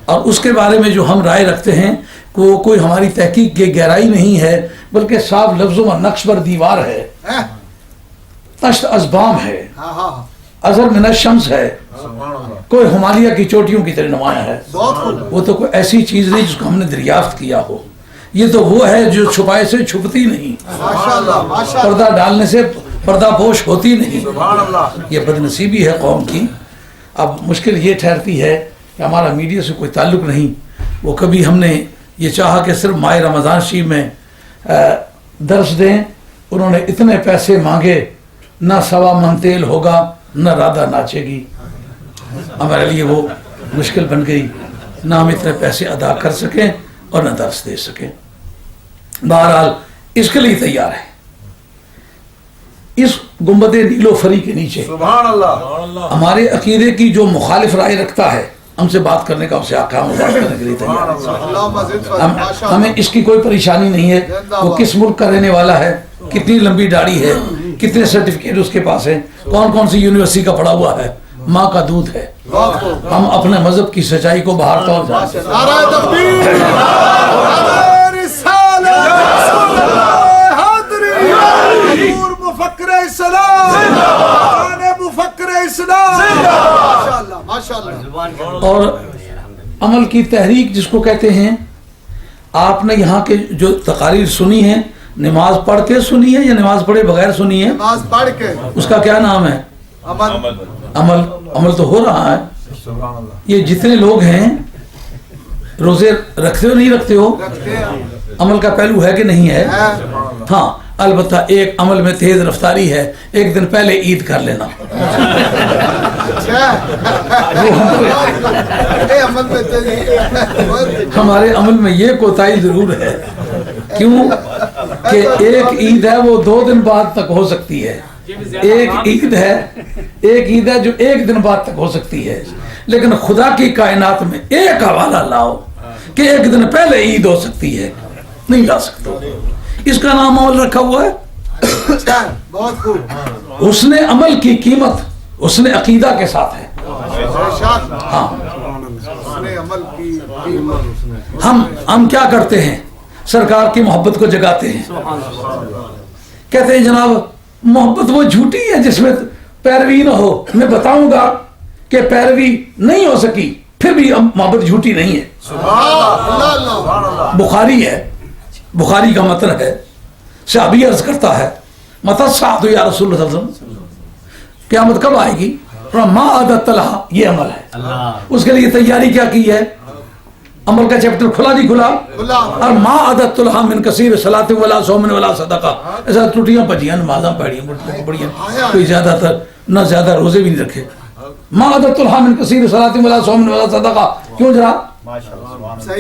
اور اس کے بارے میں جو ہم رائے رکھتے ہیں کہ وہ کوئی ہماری تحقیق کی گہرائی نہیں ہے، بلکہ صاف لفظوں میں نقش پر دیوار ہے، تشت ازبام ہے، اظہر من الشمس ہے، کوئی ہمالیہ کی چوٹیوں کی طرح نمایاں ہے. وہ تو کوئی ایسی چیز نہیں جس کو ہم نے دریافت کیا ہو. یہ تو وہ ہے جو چھپائے سے چھپتی نہیں، پردہ ڈالنے سے پردہ پوش ہوتی نہیں. یہ بدنصیبی ہے قوم کی. اب مشکل یہ ٹھہرتی ہے کہ ہمارا میڈیا سے کوئی تعلق نہیں. وہ کبھی ہم نے یہ چاہا کہ صرف ماہ رمضان شریف میں درس دیں، انہوں نے اتنے پیسے مانگے، نہ 1.25 من تیل ہوگا، نہ رادہ ناچے گی. ہمارے لیے وہ مشکل بن گئی، نہ ہم اتنے پیسے ادا کر سکیں اور نہ درس دے سکیں. بہرحال اس کے لیے تیار ہے. اس گنبد نیلو فری کے نیچے ہمارے عقیدے کی جو مخالف رائے رکھتا ہے، ہم سے بات کرنے کا اسے آقا ہم بات کرنے کے لیے تیار ہے. ہمیں اس کی کوئی پریشانی نہیں ہے وہ کس ملک کا رہنے والا ہے، کتنی لمبی داڑھی ہے، کتنے سرٹیفکیٹ اس کے پاس ہیں، کون کون سی یونیورسٹی کا پڑھا ہوا ہے. ماں کا دودھ ہے. ہم اپنے مذہب کی سچائی کو باہر طور جانتے ہیں. اور عمل کی تحریک جس کو کہتے ہیں، آپ نے یہاں کے جو تقاریر سنی ہیں، نماز پڑھ کے سنی ہے یا نماز پڑھے بغیر سنی ہے؟ نماز پڑھ کے. اس کا کیا نام ہے؟ عمل تو ہو رہا ہے. یہ جتنے لوگ ہیں روزے رکھتے ہو نہیں رکھتے ہو؟ عمل کا پہلو ہے کہ نہیں ہے؟ ہاں، البتہ ایک عمل میں تیز رفتاری ہے، ایک دن پہلے عید کر لینا. ہمارے عمل میں یہ کوتاہی ضرور ہے. کیوں کہ ایک عید ہے وہ 2 دن بعد تک ہو سکتی ہے، ایک عید ہے جو 1 دن بعد تک ہو سکتی ہے. لیکن خدا کی کائنات میں ایک حوالہ لاؤ کہ 1 دن پہلے عید ہو سکتی ہے، نہیں لا سکتے. اس کا نام عمل رکھا ہوا ہے. بہت خوب. حسن عمل کی قیمت حسن عقیدہ کے ساتھ ہے. ہاں ہم کیا کرتے ہیں؟ سرکار کی محبت کو جگاتے ہیں. کہتے ہیں جناب محبت وہ جھوٹی ہے جس میں پیروی نہ ہو. میں بتاؤں گا کہ پیروی نہیں ہو سکی پھر بھی محبت جھوٹی نہیں ہے. بخاری ہے، بخاری کا متن ہے. صحابی عرض کرتا ہے متی الساعۃ یا رسول اللہ صلی اللہ علیہ وسلم، قیامت کب آئے گی؟ ما عادت لہا، یہ عمل ہے. اس کے لیے تیاری کیا کی ہے؟ عمل کا چیپٹر کھلا نہیں کھلا. اور ما عادت لہا من کثیر صلاۃ ولا صوم ولا صدقہ، ایسا ٹوٹیاں پجیاں نمازاں پڑھیاں کوئی زیادہ تر نہ زیادہ روزے بھی نہیں رکھے. ما عادت لہا من کثیر صلاۃ ولا صوم ولا صدقہ. کیوں جناب؟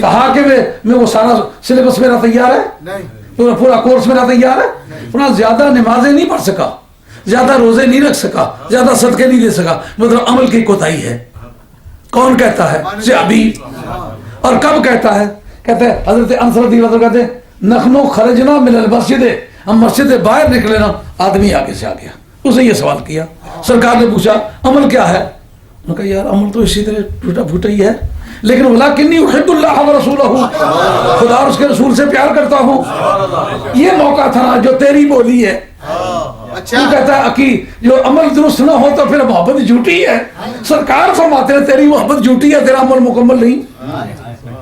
کہا کہ میں وہ سارا سلیبس میرا تیار ہے، پورا کورس میرا تیار ہے. زیادہ نمازیں نہیں پڑھ سکا، زیادہ روزے نہیں رکھ سکا، زیادہ صدقے نہیں دے سکا، مطلب عمل کی کوتاہی ہے. کون کہتا ہے؟ صحابی. اور کب کہتا ہے؟ کہتے ہیں حضرت انس رضی اللہ عنہ کہتے ہیں نخنو خرجنا من المسجد، ہم مسجد سے باہر نکلے نا، آدمی آگے سے آ گیا. اسے یہ سوال کیا. سرکار نے پوچھا عمل کیا ہے؟ انہوں نے کہا یار عمل تو اسی طرح ٹوٹا پھوٹا ہی ہے، لیکن ولکنی احب اللہ ورسولہ، خدا اور اس کے رسول سے پیار کرتا ہوں. یہ موقع تھا نا جو تیری بولی ہے. تو کہتا ہے کہ جو عمل درست نہ ہو تو پھر محبت جھوٹی ہے. سرکار فرماتے ہیں تیری محبت جھوٹی ہے، تیرا عمل مکمل نہیں.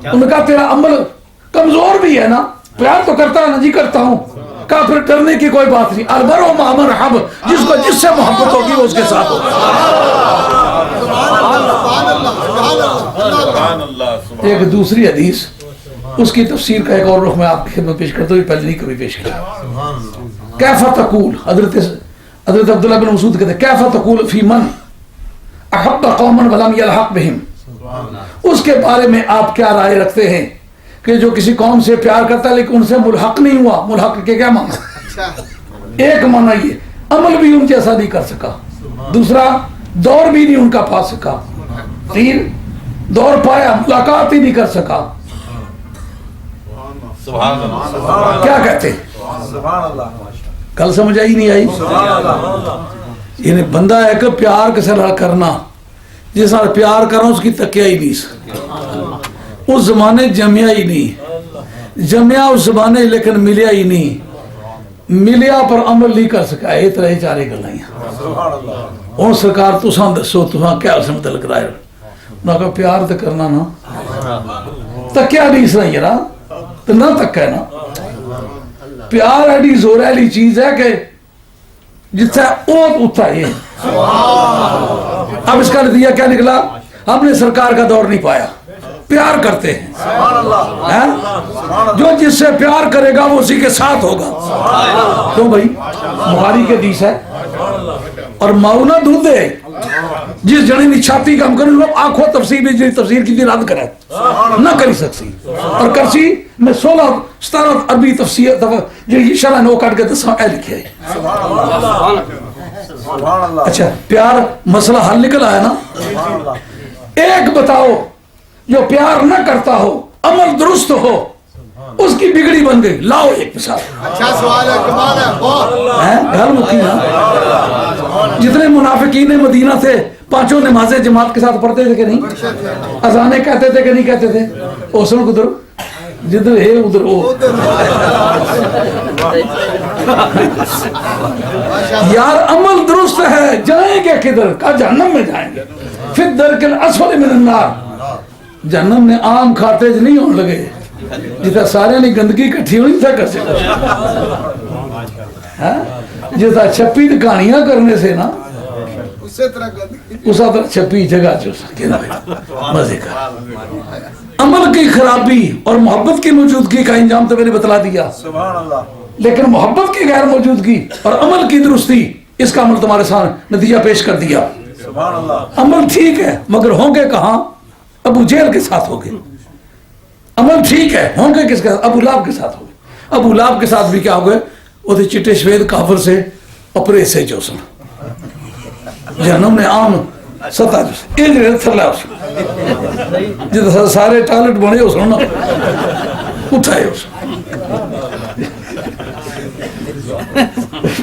انہوں نے کہا تیرا عمل کمزور بھی ہے نا، پیار تو کرتا ہے نا؟ جی کرتا ہوں. کہا پھر ڈرنے کی کوئی بات نہیں. البرو مع من احب، جس کو جس سے محبت ہوگی وہ اس کے ساتھ ہوگی. ایک دوسری حدیث، اس کی تفسیر کا ایک اور رخ میں آپ کی خدمت پیش کرتا ہوں، پہلے نہیں کبھی پیش کیا. کیف تقول، حضرت عبداللہ بن مسعود کہتے ہیں کیف تقول فی من احب قوما ولم یلحق بہم، اس کے بارے میں آپ کیا رائے رکھتے ہیں کہ جو کسی قوم سے پیار کرتا ہے لیکن ان سے ملحق نہیں ہوا. ملحق کے کیا معنی؟ ایک معنی یہ عمل بھی ان جیسا نہیں کر سکا، دوسرا دور بھی نہیں ان کا پا سکا، تین دور پایا ملاقات ہی نہیں کر سکا. کیا کہتے کل سمجھ آئی نہیں آئی؟ یعنی بندہ ہے کہ پیار کے ساتھ کرنا، جس ساتھ پیار کرنا اس کی تکیہ ہی نہیں. اس زمانے جمیا ہی نہیں، جمیا اس زمانے لیکن ملیا ہی نہیں. ملیا پر عمل نہیں کر سکا. یہ طرح چارے گلائیاں ہوں سرکار تساں دسو تساں کیا اس متعلق رائے؟ نہ کہ پیار تو کرنا نا، تکیا نہیں سنا یارا تو نہ تکا ہے نا. پیار ایڈی زور ایلی چیز ہے کہ جتنا اوت اتھا یہ. اب اس کا نتیجہ کیا نکلا؟ ہم نے سرکار کا دور نہیں پایا، پیار کرتے ہیں. جو جس سے پیار کرے گا وہ اسی کے ساتھ ہوگا. کیوں بھائی؟ بخاری کے حدیث ہے اور معاونہ دودھ دے جس جڑی نہیں چھاتی کم کرے لوگ آنکھوں تفسیر بھی جی تفسیر کی رد کرے نہ کری سکسی اور کرسی میں 16-17 عربی تفسیر جو شرح نو کاٹ کے دساں اے لکھے ہے. اچھا پیار مسئلہ حل نکل آیا نا. ایک بتاؤ جو پیار نہ کرتا ہو عمل درست ہو اس کی بگڑی بن گئی. لاؤ ایک مثال. اچھا سوال ہے، کمال ہے. گھر مکی نا. جتنے منافقین مدینہ تھے پانچوں نمازیں جماعت کے ساتھ پڑھتے تھے کہ نہیں؟ اذانیں کہتے تھے کہ نہیں کہتے تھے؟ اوسن کدھر جدھر ہے ادھر وہ. یار عمل درست ہے، جائیں گے کدھر؟ کہا جہنم میں جائیں گے. فی الدرک الاسفل من النار. جہنم نے عام کھاتے نہیں ہونے لگے جتا سارے نے گندگی کٹھی ہوئی تھا کر سکتا. جتا چھپی کہانیاں کرنے سے نا اس طرح چھپی جگہ جو مزے کا. عمل کی خرابی اور محبت کی موجودگی کا انجام تو میں نے بتلا دیا، لیکن محبت کی غیر موجودگی اور عمل کی درستی اس کا عمل تمہارے سامنے نتیجہ پیش کر دیا. عمل ٹھیک ہے مگر ہوں گے کہاں؟ ابو جہل کے ساتھ ہو گئے. عمل ٹھیک ہے ہوں گے کس کے ساتھ؟ ابو لہب کے ساتھ ہو گئے. ابو لہب کے ساتھ بھی کیا ہو گئے؟ وہ تھے چٹے شوید کافر سے اپرے سے جو سن جہنم نے عام ستا جو ایک رہے تھرلا اس جتا سارے ٹالٹ بنے ہو سننا اٹھائے اس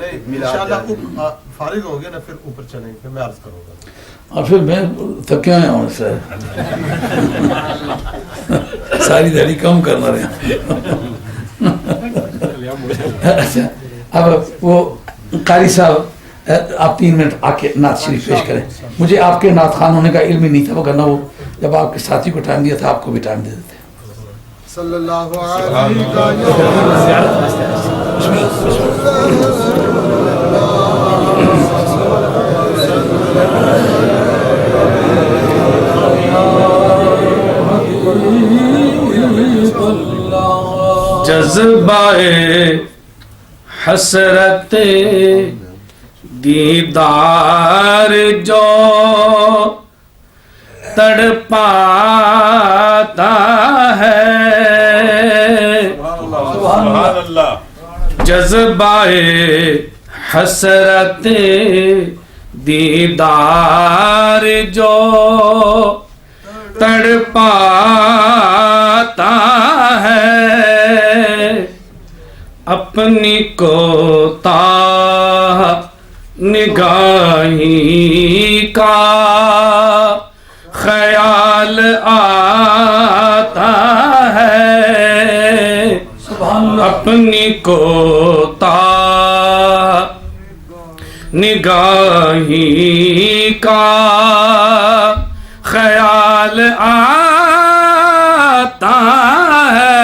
نہیں انشاءاللہ فارغ ہو گیا نا پھر اوپر چلیں پھر میں عرض کروں گا. اور پھر میں تھکے ہوئے ہوں سے ساری دہلی کم کرنا رہے. اچھا اب وہ قاری صاحب آپ 3 منٹ آ کے نعت شریف پیش کریں. مجھے آپ کے نعت خوان ہونے کا علم ہی نہیں تھا، وگرنہ وہ جب آپ کے ساتھی کو ٹائم دیا تھا آپ کو بھی ٹائم دے دیتے. صلی اللہ علیہ جذبہ حسرت دیدار جو تڑپاتا ہے، سبحان اللہ. جذبہ حسرت دیدار جو تڑپاتا ہے، اپنی کوتاہ نگاہی کا خیال آتا ہے، اپنی کوتاہ نگاہی کا خیال آتا ہے،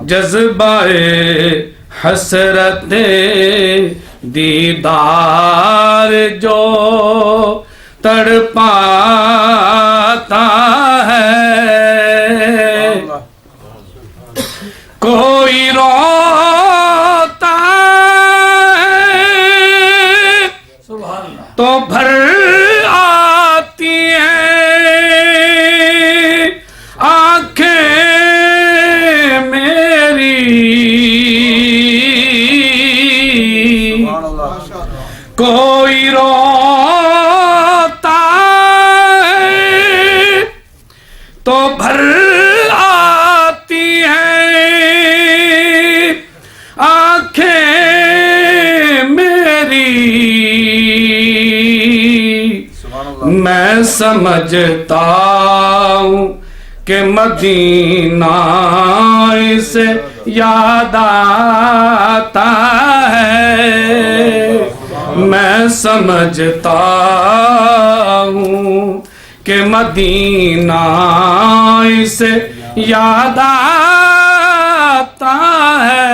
جذبہ حسرت دیدار جو تڑپاتا ہے، کوئی روتا ہے تو بھر آتی ہیں آنکھیں میری، کوئی روتا ہے تو بھر آتی ہیں آنکھیں میری، میں سمجھتا ہوں کہ مدینہ سے یاد آتا ہے، میں سمجھتا ہوں کہ مدینہ سے یاد آتا ہے،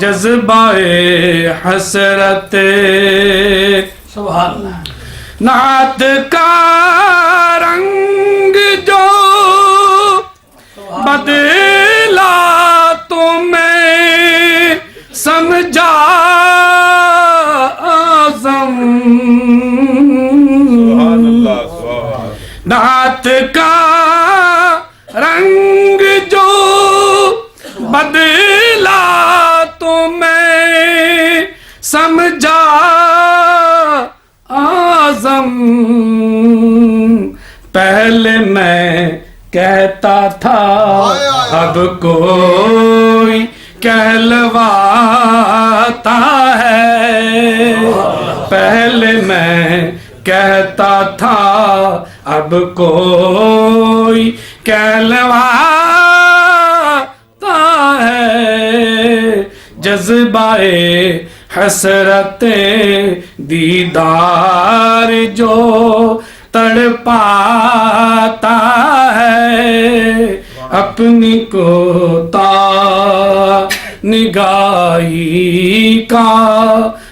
جذبہ حسرت سبحان اللہ. نعت کا رنگ جو بدلا تو میں سمجھا اعظم، سبحان اللہ. نعت کا رنگ جو بدلا تو میں سمجھا اعظم، پہلے میں کہتا تھا اب کوئی کہلواتا ہے، پہلے میں کہتا تھا اب کوئی کہلواتا ہے، جذبہ حسرت دیدار جو تڑپاتا ہے، اپنی کوتاہ نگاہی کا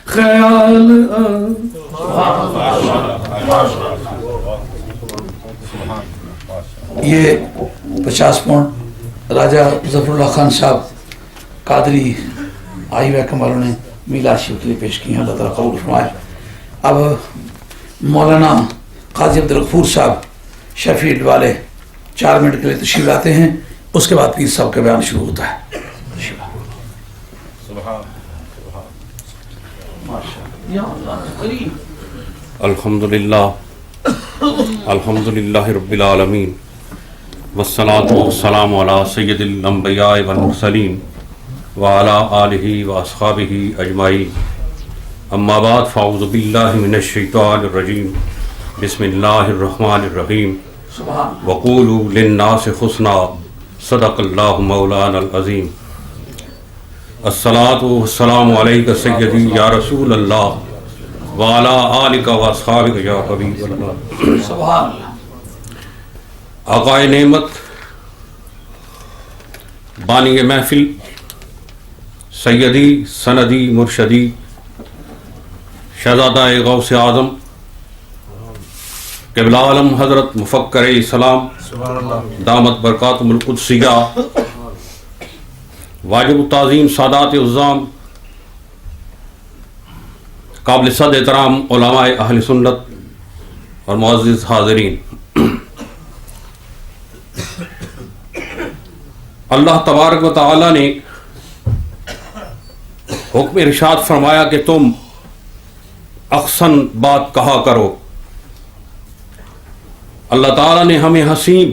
خیال. یہ 50 پاؤنڈ راجہ ظفر اللہ خان صاحب قادری آئی ویکم والوں نے میلاد شریف کے لیے پیش کی ہیں، اللہ تعالیٰ قبول فرمائے. اب مولانا قاضی عبدالغفور صاحب شیفیلڈ والے 4 منٹ کے لیے تشریف لاتے ہیں، اس کے بعد پیر صاحب کا بیان شروع ہوتا ہے. الحمدللہ رب العالمین والصلاة والسلام علی سید الانبیاء والمرسلین وعلى آلہ واصحابہ اجمعین اما بعد فاعوذ باللہ من الشیطان الرجیم بسم اللہ الرحمن الرحیم وقولوا للناس حسنا صدق اللہ مولانا العظیم الصلاۃ والسلام علیک سیدی یا رسول اللہ وعلی آلک واصحابک یا حبیب اللہ. آقائے نعمت بانی محفل سیدی سندی مرشدی شہزادہ غوث اعظم قبلہ عالم حضرت مفکر اسلام دامت برکاتہم القدسیہ واجب التعظیم سادات عظام قابل صد احترام علماء اہل سنت اور معزز حاضرین، اللہ تبارک و تعالی نے حکم ارشاد فرمایا کہ تم احسن بات کہا کرو. اللہ تعالیٰ نے ہمیں حسین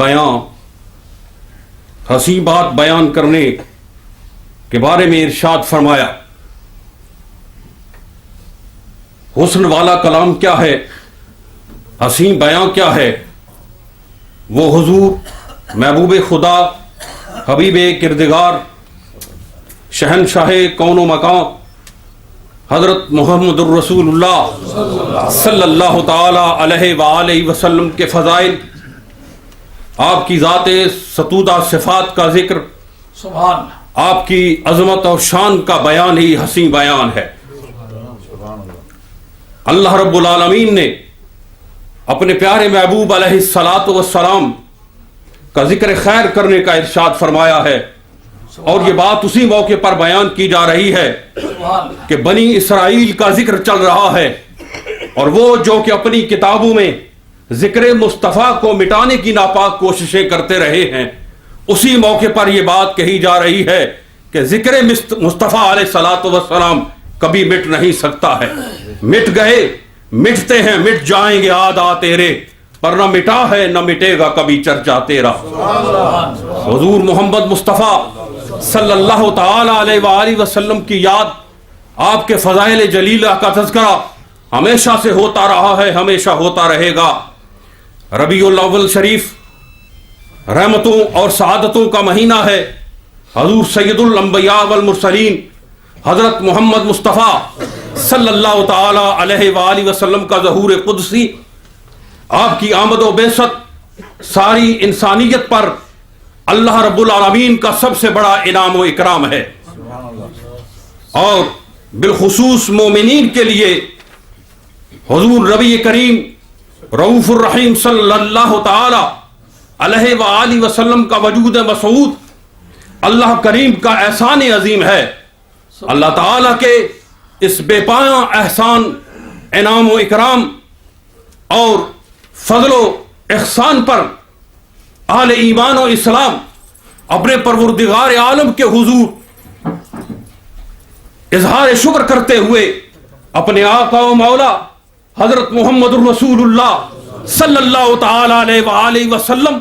بات بیان کرنے کے بارے میں ارشاد فرمایا. حسن والا کلام کیا ہے، حسین بیان کیا ہے؟ وہ حضور محبوب خدا حبیب کردگار شہنشاہ کون و مکان حضرت محمد الرسول اللہ صلی اللہ تعالی علیہ وآلہ وسلم کے فضائل، آپ کی ذات ستودہ صفات کا ذکر، آپ کی عظمت اور شان کا بیان ہی حسین بیان ہے. اللہ رب العالمین نے اپنے پیارے محبوب علیہ الصلاۃ والسلام کا ذکر خیر کرنے کا ارشاد فرمایا ہے، اور یہ بات اسی موقع پر بیان کی جا رہی ہے کہ بنی اسرائیل کا ذکر چل رہا ہے، اور وہ جو کہ اپنی کتابوں میں ذکر مصطفیٰ کو مٹانے کی ناپاک کوششیں کرتے رہے ہیں، اسی موقع پر یہ بات کہی جا رہی ہے کہ ذکر مصطفیٰ علیہ الصلاۃ والسلام کبھی مٹ نہیں سکتا ہے. مٹ گئے، مٹتے ہیں، مٹ جائیں گے آدھا تیرے، پر نہ مٹا ہے نہ مٹے گا کبھی چرچا تیرا. حضور محمد مصطفیٰ صلی اللہ تعالی علیہ وآلہ وسلم کی یاد، آپ کے فضائل جلیلہ کا تذکرہ ہمیشہ سے ہوتا رہا ہے، ہمیشہ ہوتا رہے گا. ربیع الاول شریف رحمتوں اور سعادتوں کا مہینہ ہے. حضور سید الانبیاء والمرسلین حضرت محمد مصطفیٰ صلی اللہ تعالی علیہ وآلہ وسلم کا ظہور قدسی، آپ کی آمد و بعثت ساری انسانیت پر اللہ رب العالمین کا سب سے بڑا انعام و اکرام ہے، اور بالخصوص مومنین کے لیے حضور نبی کریم رؤوف الرحیم صلی اللہ تعالی علیہ وآلہ وسلم کا وجود مسعود اللہ کریم کا احسان عظیم ہے. اللہ تعالیٰ کے اس بے پایاں احسان، انعام و اکرام اور فضل و احسان پر اہل ایمان و اسلام اپنے پروردگار عالم کے حضور اظہار شکر کرتے ہوئے اپنے آقا و مولا حضرت محمد الرسول اللہ صلی اللہ تعالی علیہ وآلہ وسلم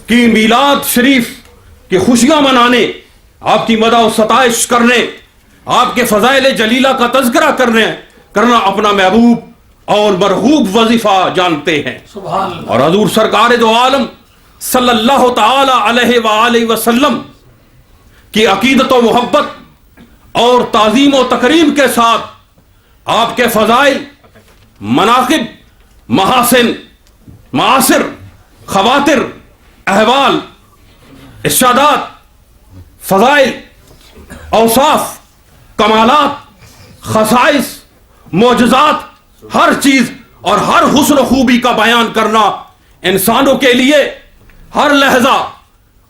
کی میلاد شریف کی خوشیاں منانے، آپ کی مدح و ستائش کرنے، آپ کے فضائل جلیلہ کا تذکرہ کرنا اپنا محبوب اور مرغوب وظیفہ جانتے ہیں. اور حضور سرکار دو عالم صلی اللہ تعالی علیہ وآلہ وسلم کی عقیدت و محبت اور تعظیم و تکریم کے ساتھ آپ کے فضائل، مناقب، محاسن، معاصر، خواتر، احوال، ارشادات، فضائل، اوصاف، کمالات، خصائص، معجزات، ہر چیز اور ہر حسن و خوبی کا بیان کرنا انسانوں کے لیے ہر لحظہ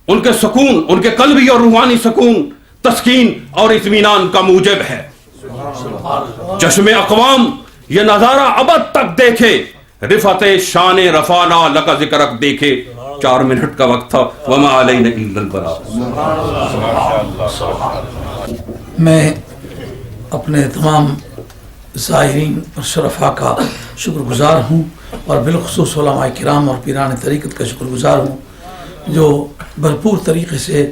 ان کے سکون، ان کے قلبی اور روحانی سکون، تسکین اور اطمینان کا موجب ہے. چشم اقوام یہ نظارہ ابد تک دیکھے، رفعت شان رفعنا لک ذکرک دیکھے. 4 منٹ کا وقت تھا. وما علینا الا البلاغ. میں اپنے تمام زائرین اور شرفاء کا شکر گزار ہوں، اور بالخصوص علماء کرام اور پیران طریقت کا شکر گزار ہوں جو بھرپور طریقے سے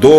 2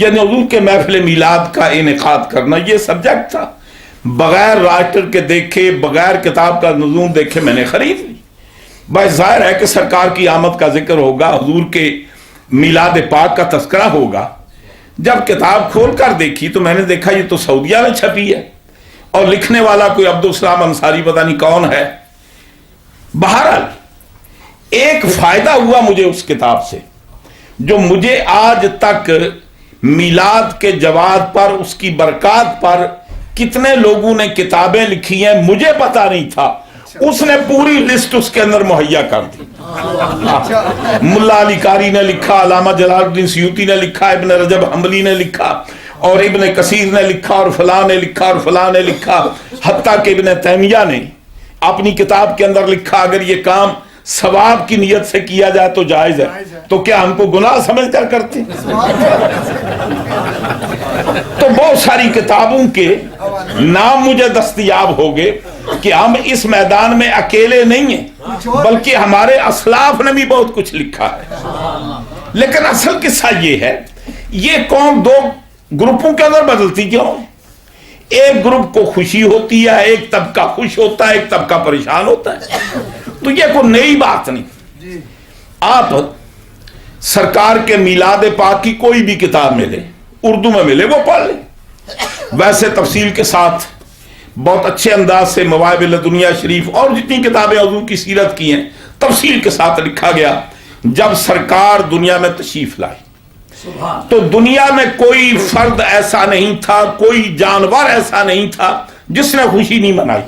یعنی حضور کے محفل میلاد کا انعقاد کرنا یہ سبجیکٹ تھا. بغیر رائٹر کے دیکھے، بغیر کتاب کا نظم دیکھے میں نے خرید لی. بھائی ظاہر ہے کہ سرکار کی آمد کا ذکر ہوگا، حضور کے میلاد پاک کا تذکرہ ہوگا. جب کتاب کھول کر دیکھی تو میں نے دیکھا یہ تو سعودیہ میں چھپی ہے اور لکھنے والا کوئی عبدالسلام انصاری پتہ نہیں کون ہے. بہرحال ایک فائدہ ہوا مجھے اس کتاب سے، جو مجھے آج تک میلاد کے جواز پر، اس کی برکات پر کتنے لوگوں نے کتابیں لکھی ہیں مجھے پتا نہیں تھا. اس نے پوری لسٹ اس کے اندر مہیا کر دی. ملا علی قاری نے لکھا، علامہ جلال الدین سیوطی نے لکھا، ابن رجب حنبلی نے لکھا، اور ابن کثیر نے لکھا، اور فلاں نے لکھا، اور فلاں نے لکھا، حتیٰ کہ ابن تیمیہ نے اپنی کتاب کے اندر لکھا اگر یہ کام ثواب کی نیت سے کیا جائے تو جائز ہے، تو کیا ہم کو گناہ سمجھ کر کرتے؟ تو بہت ساری کتابوں کے نام مجھے دستیاب ہو گئے کہ ہم اس میدان میں اکیلے نہیں ہیں، بلکہ ہمارے اسلاف نے بھی بہت کچھ لکھا ہے. لیکن اصل قصہ یہ ہے، یہ قوم دو گروپوں کے اندر بدلتی کیوں ہے؟ ایک گروپ کو خوشی ہوتی ہے، ایک طبقہ خوش ہوتا ہے، ایک طبقہ پریشان ہوتا ہے. تو یہ کوئی نئی بات نہیں. آپ سرکار کے میلاد پاک کی کوئی بھی کتاب ملے، اردو میں ملے، وہ پڑھ لیں. ویسے تفصیل کے ساتھ بہت اچھے انداز سے مواہب لدنیہ شریف اور جتنی کتابیں حضور کی سیرت کی ہیں تفصیل کے ساتھ لکھا گیا. جب سرکار دنیا میں تشریف لائی تو دنیا میں کوئی فرد ایسا نہیں تھا، کوئی جانور ایسا نہیں تھا جس نے خوشی نہیں منائی.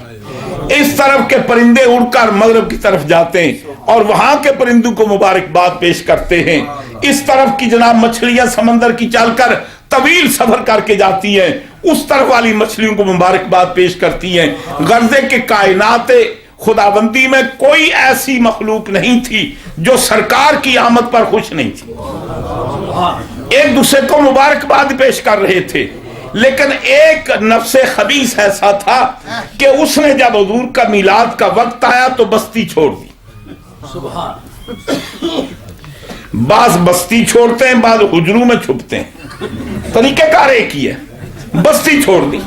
اس طرف کے پرندے اڑ کر مغرب کی طرف جاتے ہیں اور وہاں کے پرندوں کو مبارکباد پیش کرتے ہیں. اس طرف کی جناب مچھلیاں سمندر کی چل کر طویل سفر کر کے جاتی ہیں، اس طرف والی مچھلیوں کو مبارکباد پیش کرتی ہیں. غرضے کہ کائنات خداوندی میں کوئی ایسی مخلوق نہیں تھی جو سرکار کی آمد پر خوش نہیں تھی. ایک دوسرے کو مبارکباد پیش کر رہے تھے. لیکن ایک نفس خبیث ایسا تھا کہ اس نے جب حضور کا میلاد کا وقت آیا تو بستی چھوڑ دی. بعض بستی چھوڑتے ہیں، بعض حجروں میں چھپتے ہیں، طریقہ کار ایک ہی ہے. بستی چھوڑ دی.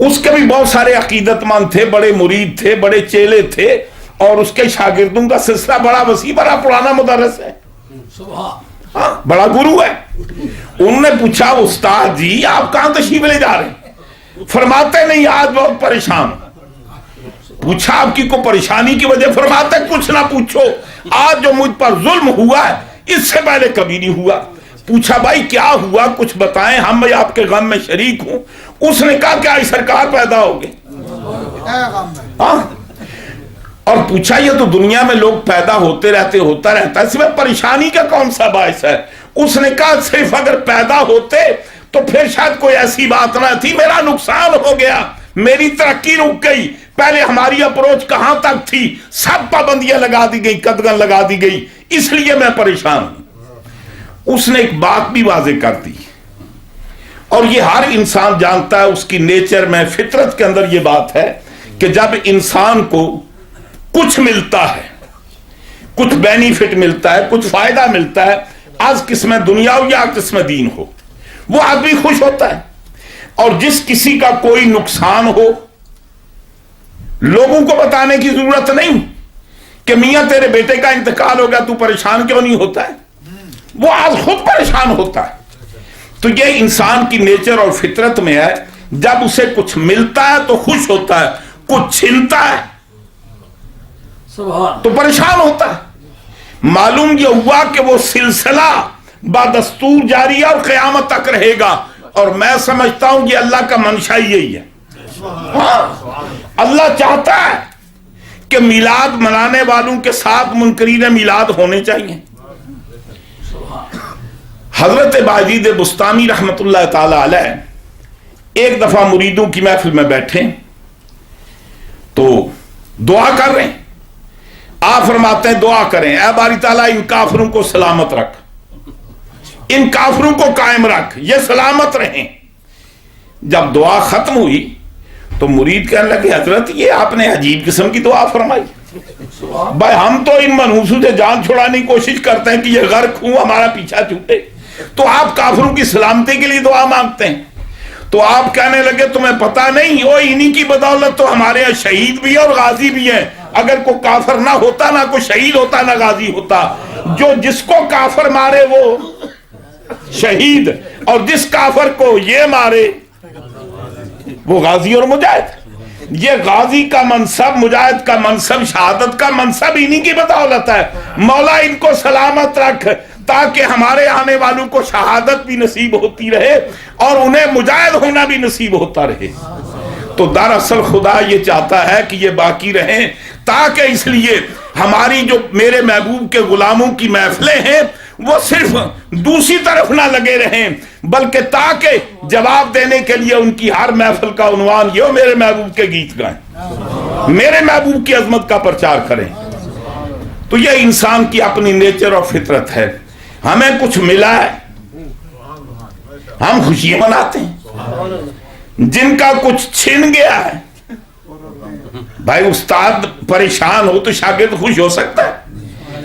اس کے بھی بہت سارے عقیدت مند تھے، بڑے مرید تھے، بڑے چیلے تھے، اور اس کے شاگردوں کا سلسلہ بڑا وسیع، بڑا پرانا مدرس ہے، بڑا گرو ہے. انہوں نے پوچھا استاد جی آپ کہاں تشریف لے جا رہے ہیں؟ فرماتے نہیں آج بہت پریشان. پوچھا آپ کی کوئی پریشانی کی وجہ؟ فرماتے کچھ نہ پوچھو، آج جو مجھ پر ظلم ہوا ہے اس سے پہلے کبھی نہیں ہوا. پوچھا بھائی کیا ہوا کچھ بتائیں، ہم بھی آپ کے غم میں شریک ہوں. اس نے کہا کیا سرکار پیدا ہو گئے؟ اور پوچھا یہ تو دنیا میں لوگ پیدا ہوتے رہتے، ہوتا رہتا ہے، اس میں پریشانی کا کون سا باعث ہے؟ اس نے کہا صرف اگر پیدا ہوتے تو پھر شاید کوئی ایسی بات نہ تھی، میرا نقصان ہو گیا، میری ترقی رک گئی. پہلے ہماری اپروچ کہاں تک تھی، سب پابندیاں لگا دی گئی، قدغن لگا دی گئی، اس لیے میں پریشان ہوں. اس نے ایک بات بھی واضح کر دی، اور یہ ہر انسان جانتا ہے، اس کی نیچر میں، فطرت کے اندر یہ بات ہے کہ جب انسان کو کچھ ملتا ہے، کچھ بینیفٹ ملتا ہے، کچھ فائدہ ملتا ہے، آج قسم دنیا ہو یا قسم دین ہو، وہ آدمی خوش ہوتا ہے. اور جس کسی کا کوئی نقصان ہو، لوگوں کو بتانے کی ضرورت نہیں کہ میاں تیرے بیٹے کا انتقال ہو گیا، تو پریشان کیوں نہیں ہوتا ہے؟ وہ آج خود پریشان ہوتا ہے. تو یہ انسان کی نیچر اور فطرت میں ہے، جب اسے کچھ ملتا ہے تو خوش ہوتا ہے، کچھ چھنتا ہے تو پریشان ہوتا ہے. معلوم یہ ہوا کہ وہ سلسلہ بدستور جاری ہے اور قیامت تک رہے گا. اور میں سمجھتا ہوں کہ اللہ کا منشا یہی ہے. اللہ چاہتا ہے کہ میلاد منانے والوں کے ساتھ منکرین میلاد ہونے چاہیے. حضرت باجید بستامی رحمت اللہ تعالی علیہ ایک دفعہ مریدوں کی محفل میں بیٹھے تو دعا کر رہے ہیں. آپ فرماتے ہیں دعا کریں اے باری تعالیٰ ان کافروں کو سلامت رکھ، ان کافروں کو قائم رکھ، یہ سلامت رہیں. جب دعا ختم ہوئی تو مرید کہنے لگے حضرت یہ آپ نے عجیب قسم کی دعا فرمائی. بھائی ہم تو ان منحوسوں سے جان چھڑانے کی کوشش کرتے ہیں کہ یہ غرق ہوں، ہمارا پیچھا چھوٹے. تو آپ کافروں کی سلامتی کے لیے دعا مانگتے ہیں. تو آپ کہنے لگے تمہیں پتا نہیں وہ انہی کی بدولت تو ہمارے یہاں شہید بھی ہے اور غازی بھی ہے. اگر کوئی کافر نہ ہوتا، نہ کوئی شہید ہوتا، نہ غازی ہوتا. جو جس کو کافر مارے وہ شہید، اور جس کافر کو یہ مارے وہ غازی اور مجاہد. یہ غازی کا منصب، مجاہد کا منصب، شہادت کا منصب انہی کی بدولت ہے. مولا ان کو سلامت رکھ تاکہ ہمارے آنے والوں کو شہادت بھی نصیب ہوتی رہے اور انہیں مجاہد ہونا بھی نصیب ہوتا رہے. تو دراصل خدا یہ چاہتا ہے کہ یہ باقی رہیں، تاکہ اس لیے ہماری جو میرے محبوب کے غلاموں کی محفلیں ہیں وہ صرف دوسری طرف نہ لگے رہیں، بلکہ تاکہ جواب دینے کے لیے ان کی ہر محفل کا عنوان یہ ہو میرے محبوب کے گیت گائیں، میرے محبوب کی عظمت کا پرچار کریں. تو یہ انسان کی اپنی نیچر اور فطرت ہے. ہمیں کچھ ملا ہے ہم خوشیاں مناتے ہیں، جن کا کچھ چھن گیا ہے. بھائی استاد پریشان ہو تو شاگرد خوش ہو سکتا ہے،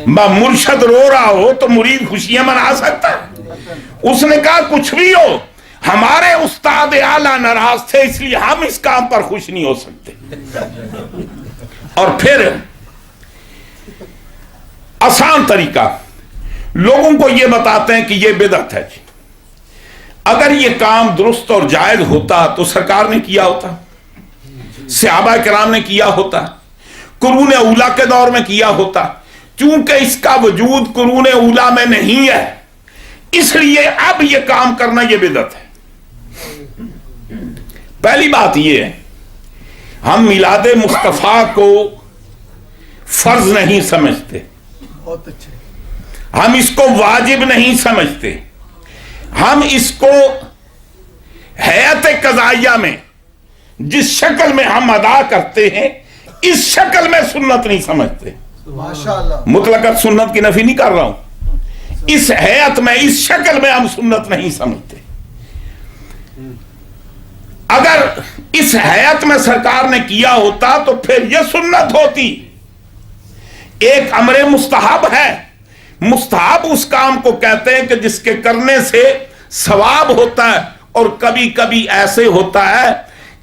مرشد رو رہا ہو تو مرید خوشیاں منا سکتا ہے. اس نے کہا کچھ بھی ہو ہمارے استاد اعلیٰ ناراض تھے اس لیے ہم اس کام پر خوش نہیں ہو سکتے. اور پھر آسان طریقہ لوگوں کو یہ بتاتے ہیں کہ یہ بدعت ہے. اگر یہ کام درست اور جائز ہوتا تو سرکار نے کیا ہوتا، صحابہ کرام نے کیا ہوتا، قرون اولیٰ کے دور میں کیا ہوتا. چونکہ اس کا وجود قرون اولیٰ میں نہیں ہے اس لیے اب یہ کام کرنا یہ بدعت ہے. پہلی بات یہ ہے ہم میلاد مصطفیٰ کو فرض نہیں سمجھتے، ہم اس کو واجب نہیں سمجھتے. ہم اس کو ہیئت قضائیہ میں جس شکل میں ہم ادا کرتے ہیں اس شکل میں سنت نہیں سمجھتے. مطلق سنت کی نفی نہیں کر رہا ہوں، اس ہیئت میں اس شکل میں ہم سنت نہیں سمجھتے. اگر اس ہیئت میں سرکار نے کیا ہوتا تو پھر یہ سنت ہوتی. ایک امر مستحب ہے. مستحب اس کام کو کہتے ہیں کہ جس کے کرنے سے ثواب ہوتا ہے، اور کبھی کبھی ایسے ہوتا ہے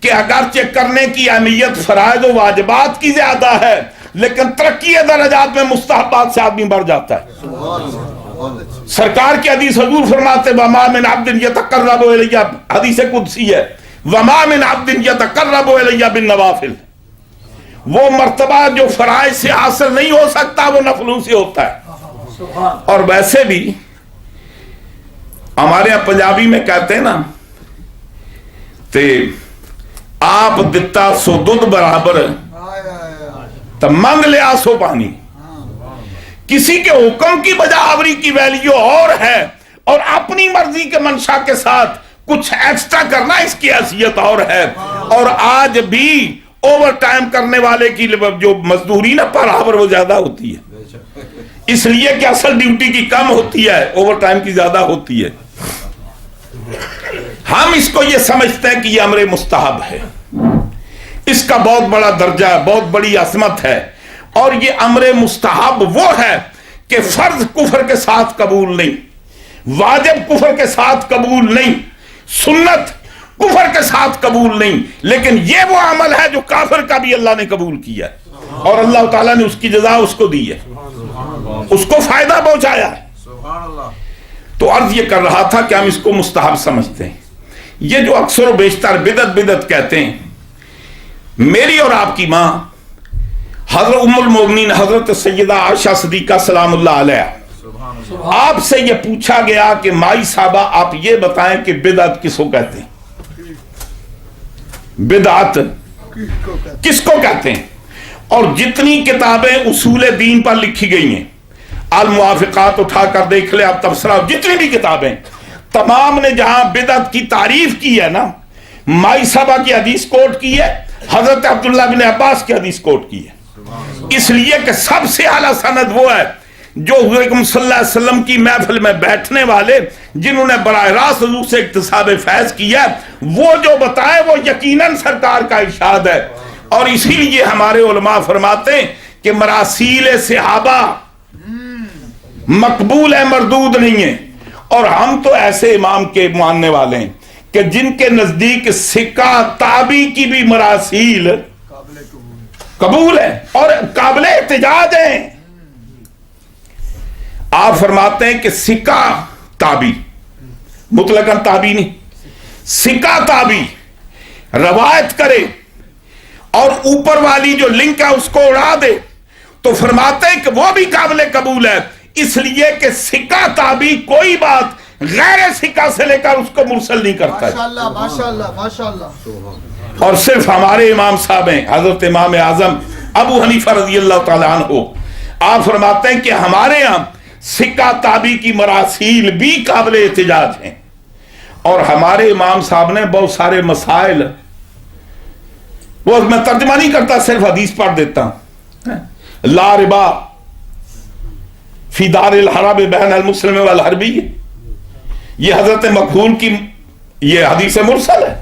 کہ اگرچہ کرنے کی اہمیت فرائض و واجبات کی زیادہ ہے لیکن ترقی درجات میں مستحبات سے آدمی بڑھ جاتا ہے. سرکار کی حدیث حضور فرماتے وما من عبد یتقرب الی، حدیث قدسی ہے، وما من عبد یتقرب الی بالنوافل. وہ مرتبہ جو فرائض سے حاصل نہیں ہو سکتا وہ نفلوں سے ہوتا ہے. اور ویسے بھی ہمارے یہاں پنجابی میں کہتے ہیں نا تے آپ دتا سو دودھ برابر تو منگ لیا سو پانی. کسی کے حکم کی بجاوری کی ویلیو اور ہے اور اپنی مرضی کے منشا کے ساتھ کچھ ایکسٹرا کرنا اس کی حیثیت اور ہے. اور آج بھی اوور ٹائم کرنے والے کی جو مزدوری نا پر آور وہ زیادہ ہوتی ہے، اس لیے کہ اصل ڈیوٹی کی کم ہوتی ہے، اوور ٹائم کی زیادہ ہوتی ہے. ہم اس کو یہ سمجھتے ہیں کہ یہ امر مستحب ہے، اس کا بہت بڑا درجہ ہے، بہت بڑی عظمت ہے. اور یہ امر مستحب وہ ہے کہ فرض کفر کے ساتھ قبول نہیں، واجب کفر کے ساتھ قبول نہیں، سنت کفر کے ساتھ قبول نہیں. لیکن یہ وہ عمل ہے جو کافر کا بھی اللہ نے قبول کیا ہے اور اللہ تعالیٰ نے اس کی جزا اس کو دی ہے، اس کو فائدہ پہنچایا ہے. تو عرض یہ کر رہا تھا کہ ہم اس کو مستحب سمجھتے ہیں. یہ جو اکثر و بیشتر بدعت بدعت کہتے ہیں، میری اور آپ کی ماں حضرت ام المؤمنین حضرت سیدہ عائشہ صدیقہ سلام اللہ علیہ، آپ سے یہ پوچھا گیا کہ مائی صاحبہ آپ یہ بتائیں کہ بدعت کس کو کہتے ہیں، بدعت کس کو کہتے ہیں. اور جتنی کتابیں اصول دین پر لکھی گئی ہیں، الموافقات اٹھا کر دیکھ لے آپ، تبصرہ، جتنی بھی کتابیں، تمام نے جہاں بدعت کی تعریف کی ہے نا، مائی صاحبہ کی حدیث کوٹ کی ہے، حضرت عبداللہ بن عباس کی حدیث کوٹ کی ہے. اس لیے کہ سب سے اعلیٰ سند وہ ہے جو حضور صلی اللہ علیہ وسلم کی محفل میں بیٹھنے والے جنہوں نے براہ راست حضور سے اکتساب فیض کیا، وہ جو بتائے وہ یقیناً سرکار کا ارشاد ہے. اور اسی لیے ہمارے علماء فرماتے ہیں کہ مراسیل صحابہ مقبول ہے، مردود نہیں ہے. اور ہم تو ایسے امام کے ماننے والے ہیں کہ جن کے نزدیک سکہ تابی کی بھی مراسیل قبول ہے اور قابل احتجاج ہیں. آپ فرماتے ہیں کہ سکہ تابی، مطلقاً تابی نہیں، سکہ تابی روایت کرے اور اوپر والی جو لنک ہے اس کو اڑا دے تو فرماتے ہیں کہ وہ بھی قابل قبول ہے، اس لیے کہ سکہ تابی کوئی بات غیر سکہ سے لے کر اس کو مرسل نہیں کرتا ہے. ماشاءاللہ ماشاءاللہ. اور صرف ہمارے امام صاحب ہیں حضرت امام اعظم ابو حنیفہ رضی اللہ تعالیٰ عنہ، آپ فرماتے ہیں کہ ہمارے یہاں سکہ تابی کی مراسیل بھی قابل احتجاج ہیں. اور ہمارے امام صاحب نے بہت سارے مسائل، وہ میں ترجمہ نہیں کرتا، صرف حدیث پڑھ دیتا ہوں. لا ربا فی دار الحرب بین المسلم والحربی، یہ حضرت مقبول کی یہ حدیث مرسل ہے.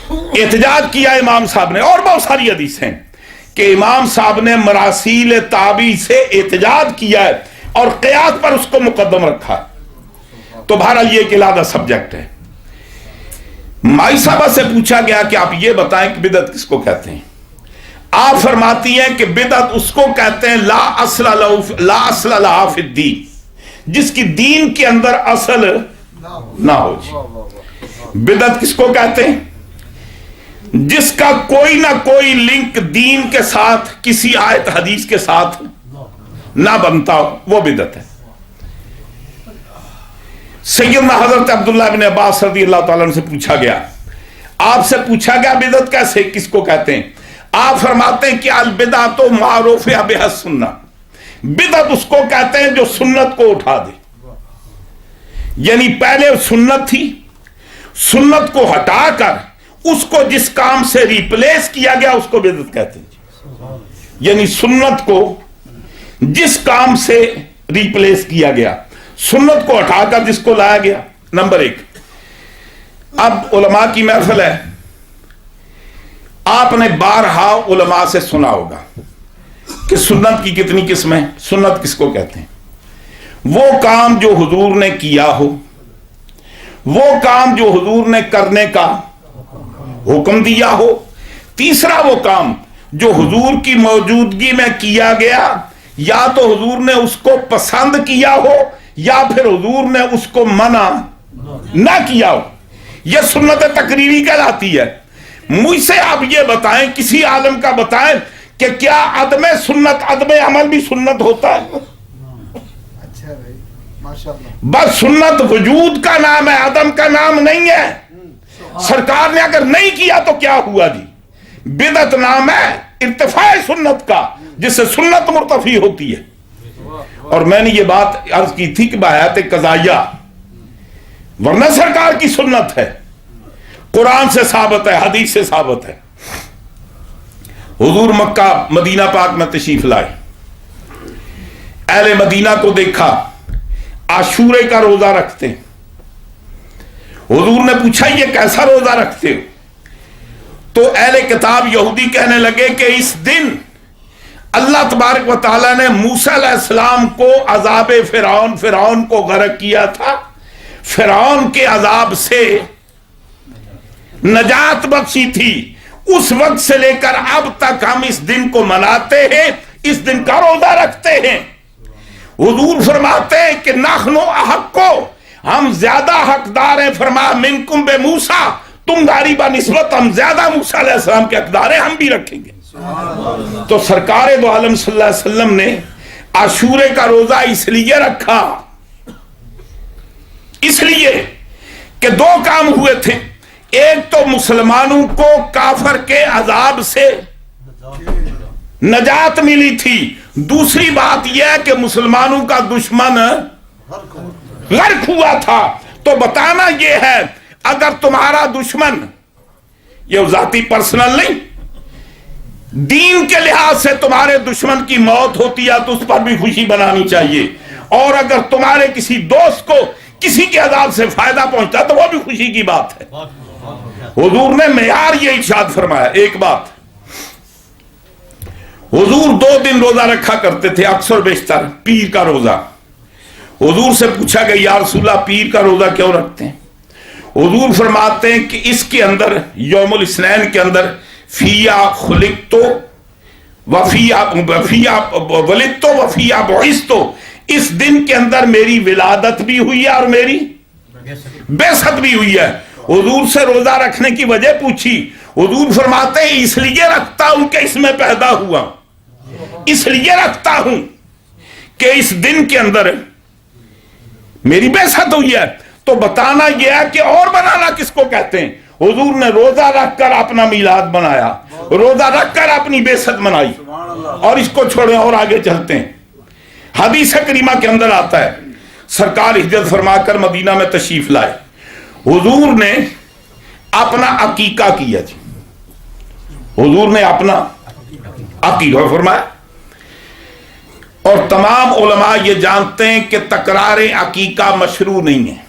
احتجاج کیا امام صاحب نے، اور بہت ساری حدیث ہیں کہ امام صاحب نے مراسیل تابی سے احتجاج کیا ہے اور قیاس پر اس کو مقدم رکھا. تو بہرحال یہ ایک علیحدہ سبجیکٹ ہے. مائی صاحبہ سے پوچھا گیا کہ آپ یہ بتائیں کہ بدعت کس کو کہتے ہیں. آپ فرماتی ہیں کہ بدعت اس کو کہتے ہیں لا اصل لہا فی الدین، جس کی دین کے اندر اصل نہ ہو. بدعت کس کو کہتے ہیں؟ جس کا کوئی نہ کوئی لنک دین کے ساتھ کسی آیت حدیث کے ساتھ نہ بنتا ہو، وہ بدعت ہے. سیدنا حضرت عبداللہ بن عباس رضی اللہ تعالیٰ عنہ سے پوچھا گیا، آپ سے پوچھا گیا بدعت کیسے کس کو کہتے ہیں؟ آپ فرماتے ہیں کہ البدعۃ معروف بہا السنہ، بدعت اس کو کہتے ہیں جو سنت کو اٹھا دے. یعنی پہلے سنت تھی، سنت کو ہٹا کر اس کو جس کام سے ریپلیس کیا گیا اس کو بدعت کہتے ہیں. یعنی سنت کو جس کام سے ریپلیس کیا گیا، سنت کو ہٹا کر جس کو لایا گیا. نمبر ایک، اب علماء کی محفل ہے، آپ نے بارہا علماء سے سنا ہوگا کہ سنت کی کتنی قسمیں. سنت کس کو کہتے ہیں؟ وہ کام جو حضور نے کیا ہو، وہ کام جو حضور نے کرنے کا حکم دیا ہو. تیسرا وہ کام جو حضور کی موجودگی میں کیا گیا، یا تو حضور نے اس کو پسند کیا ہو یا پھر حضور نے اس کو منع نہ کیا ہو. یہ سنت تقریری کہلاتی ہے. مجھ سے آپ یہ بتائیں، کسی عالم کا بتائیں کہ کیا عدم سنت عدم عمل بھی سنت ہوتا ہے؟ اچھا بھائی ماشاءاللہ. بس سنت وجود کا نام ہے، عدم کا نام نہیں ہے. سرکار نے اگر نہیں کیا تو کیا ہوا جی؟ بدعت نام ہے ارتفاع سنت کا، جس سے سنت مرتفع ہوتی ہے. اور میں نے یہ بات عرض کی تھی کہ بحیات قضائیہ، ورنہ سرکار کی سنت ہے، قرآن سے ثابت ہے، حدیث سے ثابت ہے. حضور مکہ مدینہ پاک میں تشریف لائے، اہل مدینہ کو دیکھا عاشورے کا روزہ رکھتے ہیں. حضور نے پوچھا یہ کیسا روزہ رکھتے ہو؟ تو اہل کتاب یہودی کہنے لگے کہ اس دن اللہ تبارک و تعالیٰ نے موسیٰ علیہ السلام کو عذاب فرعون کو غرق کیا تھا، فرعون کے عذاب سے نجات بخشی تھی. اس وقت سے لے کر اب تک ہم اس دن کو مناتے ہیں، اس دن کا روزہ رکھتے ہیں. حضور فرماتے ہیں کہ نحن احقو، ہم زیادہ حقدار ہیں، فرما منکم بے موسیٰ، تم داری با نسبت ہم زیادہ موسیٰ علیہ السلام کے حقدار ہیں، ہم بھی رکھیں گے. تو سرکار دو عالم صلی اللہ علیہ وسلم نے عاشورے کا روزہ اس لیے رکھا، اس لیے کہ دو کام ہوئے تھے. ایک تو مسلمانوں کو کافر کے عذاب سے نجات ملی تھی، دوسری بات یہ ہے کہ مسلمانوں کا دشمن غرق ہوا تھا. تو بتانا یہ ہے اگر تمہارا دشمن، یہ ذاتی پرسنل نہیں، دین کے لحاظ سے تمہارے دشمن کی موت ہوتی ہے تو اس پر بھی خوشی بنانی چاہیے، اور اگر تمہارے کسی دوست کو کسی کے عذاب سے فائدہ پہنچتا تو وہ بھی خوشی کی بات ہے. حضور نے معیار یہ ارشاد فرمایا. ایک بات، حضور 2 دن روزہ رکھا کرتے تھے، اکثر بیشتر پیر کا روزہ. حضور سے پوچھا کہ یا رسول اللہ پیر کا روزہ کیوں رکھتے ہیں؟ حضور فرماتے ہیں کہ اس کے اندر یوم الاثنین کے اندر فیا خلقتو وفیا ولدتو وفیا بعثتو، اس دن کے اندر میری ولادت بھی ہوئی ہے اور میری بعثت بھی ہوئی ہے۔ حضور سے روزہ رکھنے کی وجہ پوچھی، حضور فرماتے ہیں اس لیے رکھتا ہوں کہ اس میں پیدا ہوا، اس لیے رکھتا ہوں کہ اس دن کے اندر میری بعثت ہوئی ہے۔ تو بتانا یہ ہے کہ اور بنانا کس کو کہتے ہیں؟ حضور نے روزہ رکھ کر اپنا میلاد بنایا، روزہ رکھ کر اپنی بعثت بنائی۔ اور اس کو چھوڑیں اور آگے چلتے ہیں۔ حدیث کریمہ کے اندر آتا ہے سرکار ہجرت فرما کر مدینہ میں تشریف لائے، حضور نے اپنا عقیقہ کیا جی، حضور نے اپنا عقیقہ فرمایا۔ اور تمام علماء یہ جانتے ہیں کہ تکرار عقیقہ مشروع نہیں ہے،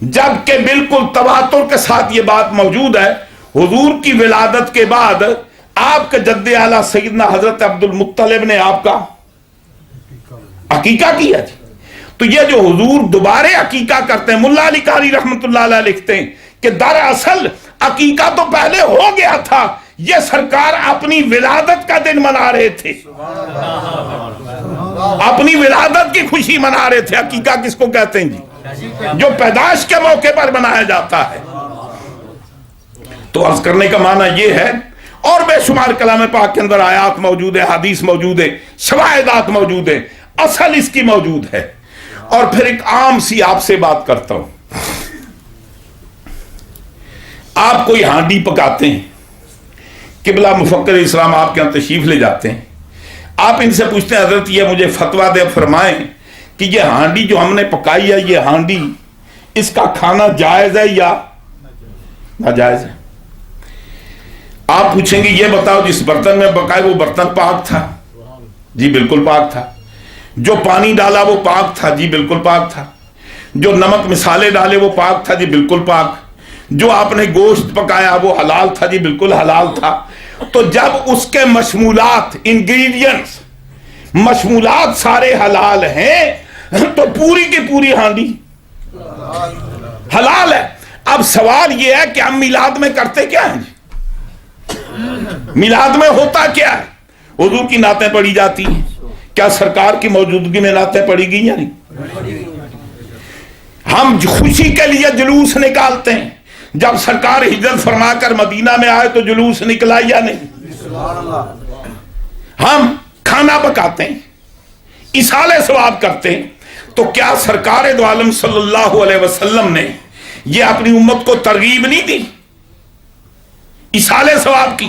جبکہ بالکل تواتر کے ساتھ یہ بات موجود ہے۔ حضور کی ولادت کے بعد آپ کے جد اعلیٰ سیدنا حضرت عبد المطلب نے آپ کا عقیقہ کیا جی۔ تو یہ جو حضور دوبارہ عقیقہ کرتے ہیں، ملا علی قاری رحمت اللہ علیہ لکھتے ہیں کہ دراصل عقیقہ تو پہلے ہو گیا تھا، یہ سرکار اپنی ولادت کا دن منا رہے تھے، اپنی ولادت کی خوشی منا رہے تھے۔ عقیقہ کس کو کہتے ہیں جی؟ جو پیدائش کے موقع پر منایا جاتا ہے۔ تو عرض کرنے کا معنی یہ ہے، اور بے شمار کلام پاک کے اندر آیات موجود ہے، حدیث موجود ہے، شواہدات موجود ہے، اصل اس کی موجود ہے۔ اور پھر ایک عام سی آپ سے بات کرتا ہوں، آپ کوئی ہانڈی پکاتے ہیں، قبلہ مفکر اسلام آپ کے یہاں تشریف لے جاتے ہیں، آپ ان سے پوچھتے ہیں حضرت یہ مجھے فتویٰ دے فرمائیں کہ یہ ہانڈی جو ہم نے پکائی ہے، یہ ہانڈی اس کا کھانا جائز ہے یا ناجائز ہے؟ آپ پوچھیں گے یہ بتاؤ جس برتن میں پکائے وہ برتن پاک تھا؟ جی بالکل پاک تھا۔ جو پانی ڈالا وہ پاک تھا؟ جی بالکل پاک تھا۔ جو نمک مسالے ڈالے وہ پاک تھا؟ جی بالکل پاک۔ جو آپ نے گوشت پکایا وہ حلال تھا؟ جی بالکل حلال تھا۔ تو جب اس کے مشمولات، انگریڈینٹس، مشمولات سارے حلال ہیں تو پوری کی پوری ہانڈی حلال ہے۔ اب سوال یہ ہے کہ ہم میلاد میں کرتے کیا ہیں؟ میلاد میں ہوتا کیا ہے؟ حضور کی نعتیں پڑھی جاتی ہیں، کیا سرکار کی موجودگی میں نعتیں پڑھی گئی یا نہیں؟ ہم خوشی کے لیے جلوس نکالتے ہیں، جب سرکار ہجرت فرما کر مدینہ میں آئے تو جلوس نکلا یا نہیں؟ ہم کھانا پکاتے ہیں، ایصال ثواب کرتے ہیں، تو کیا سرکار دو عالم صلی اللہ علیہ وسلم نے یہ اپنی امت کو ترغیب نہیں دی ایصال ثواب کی؟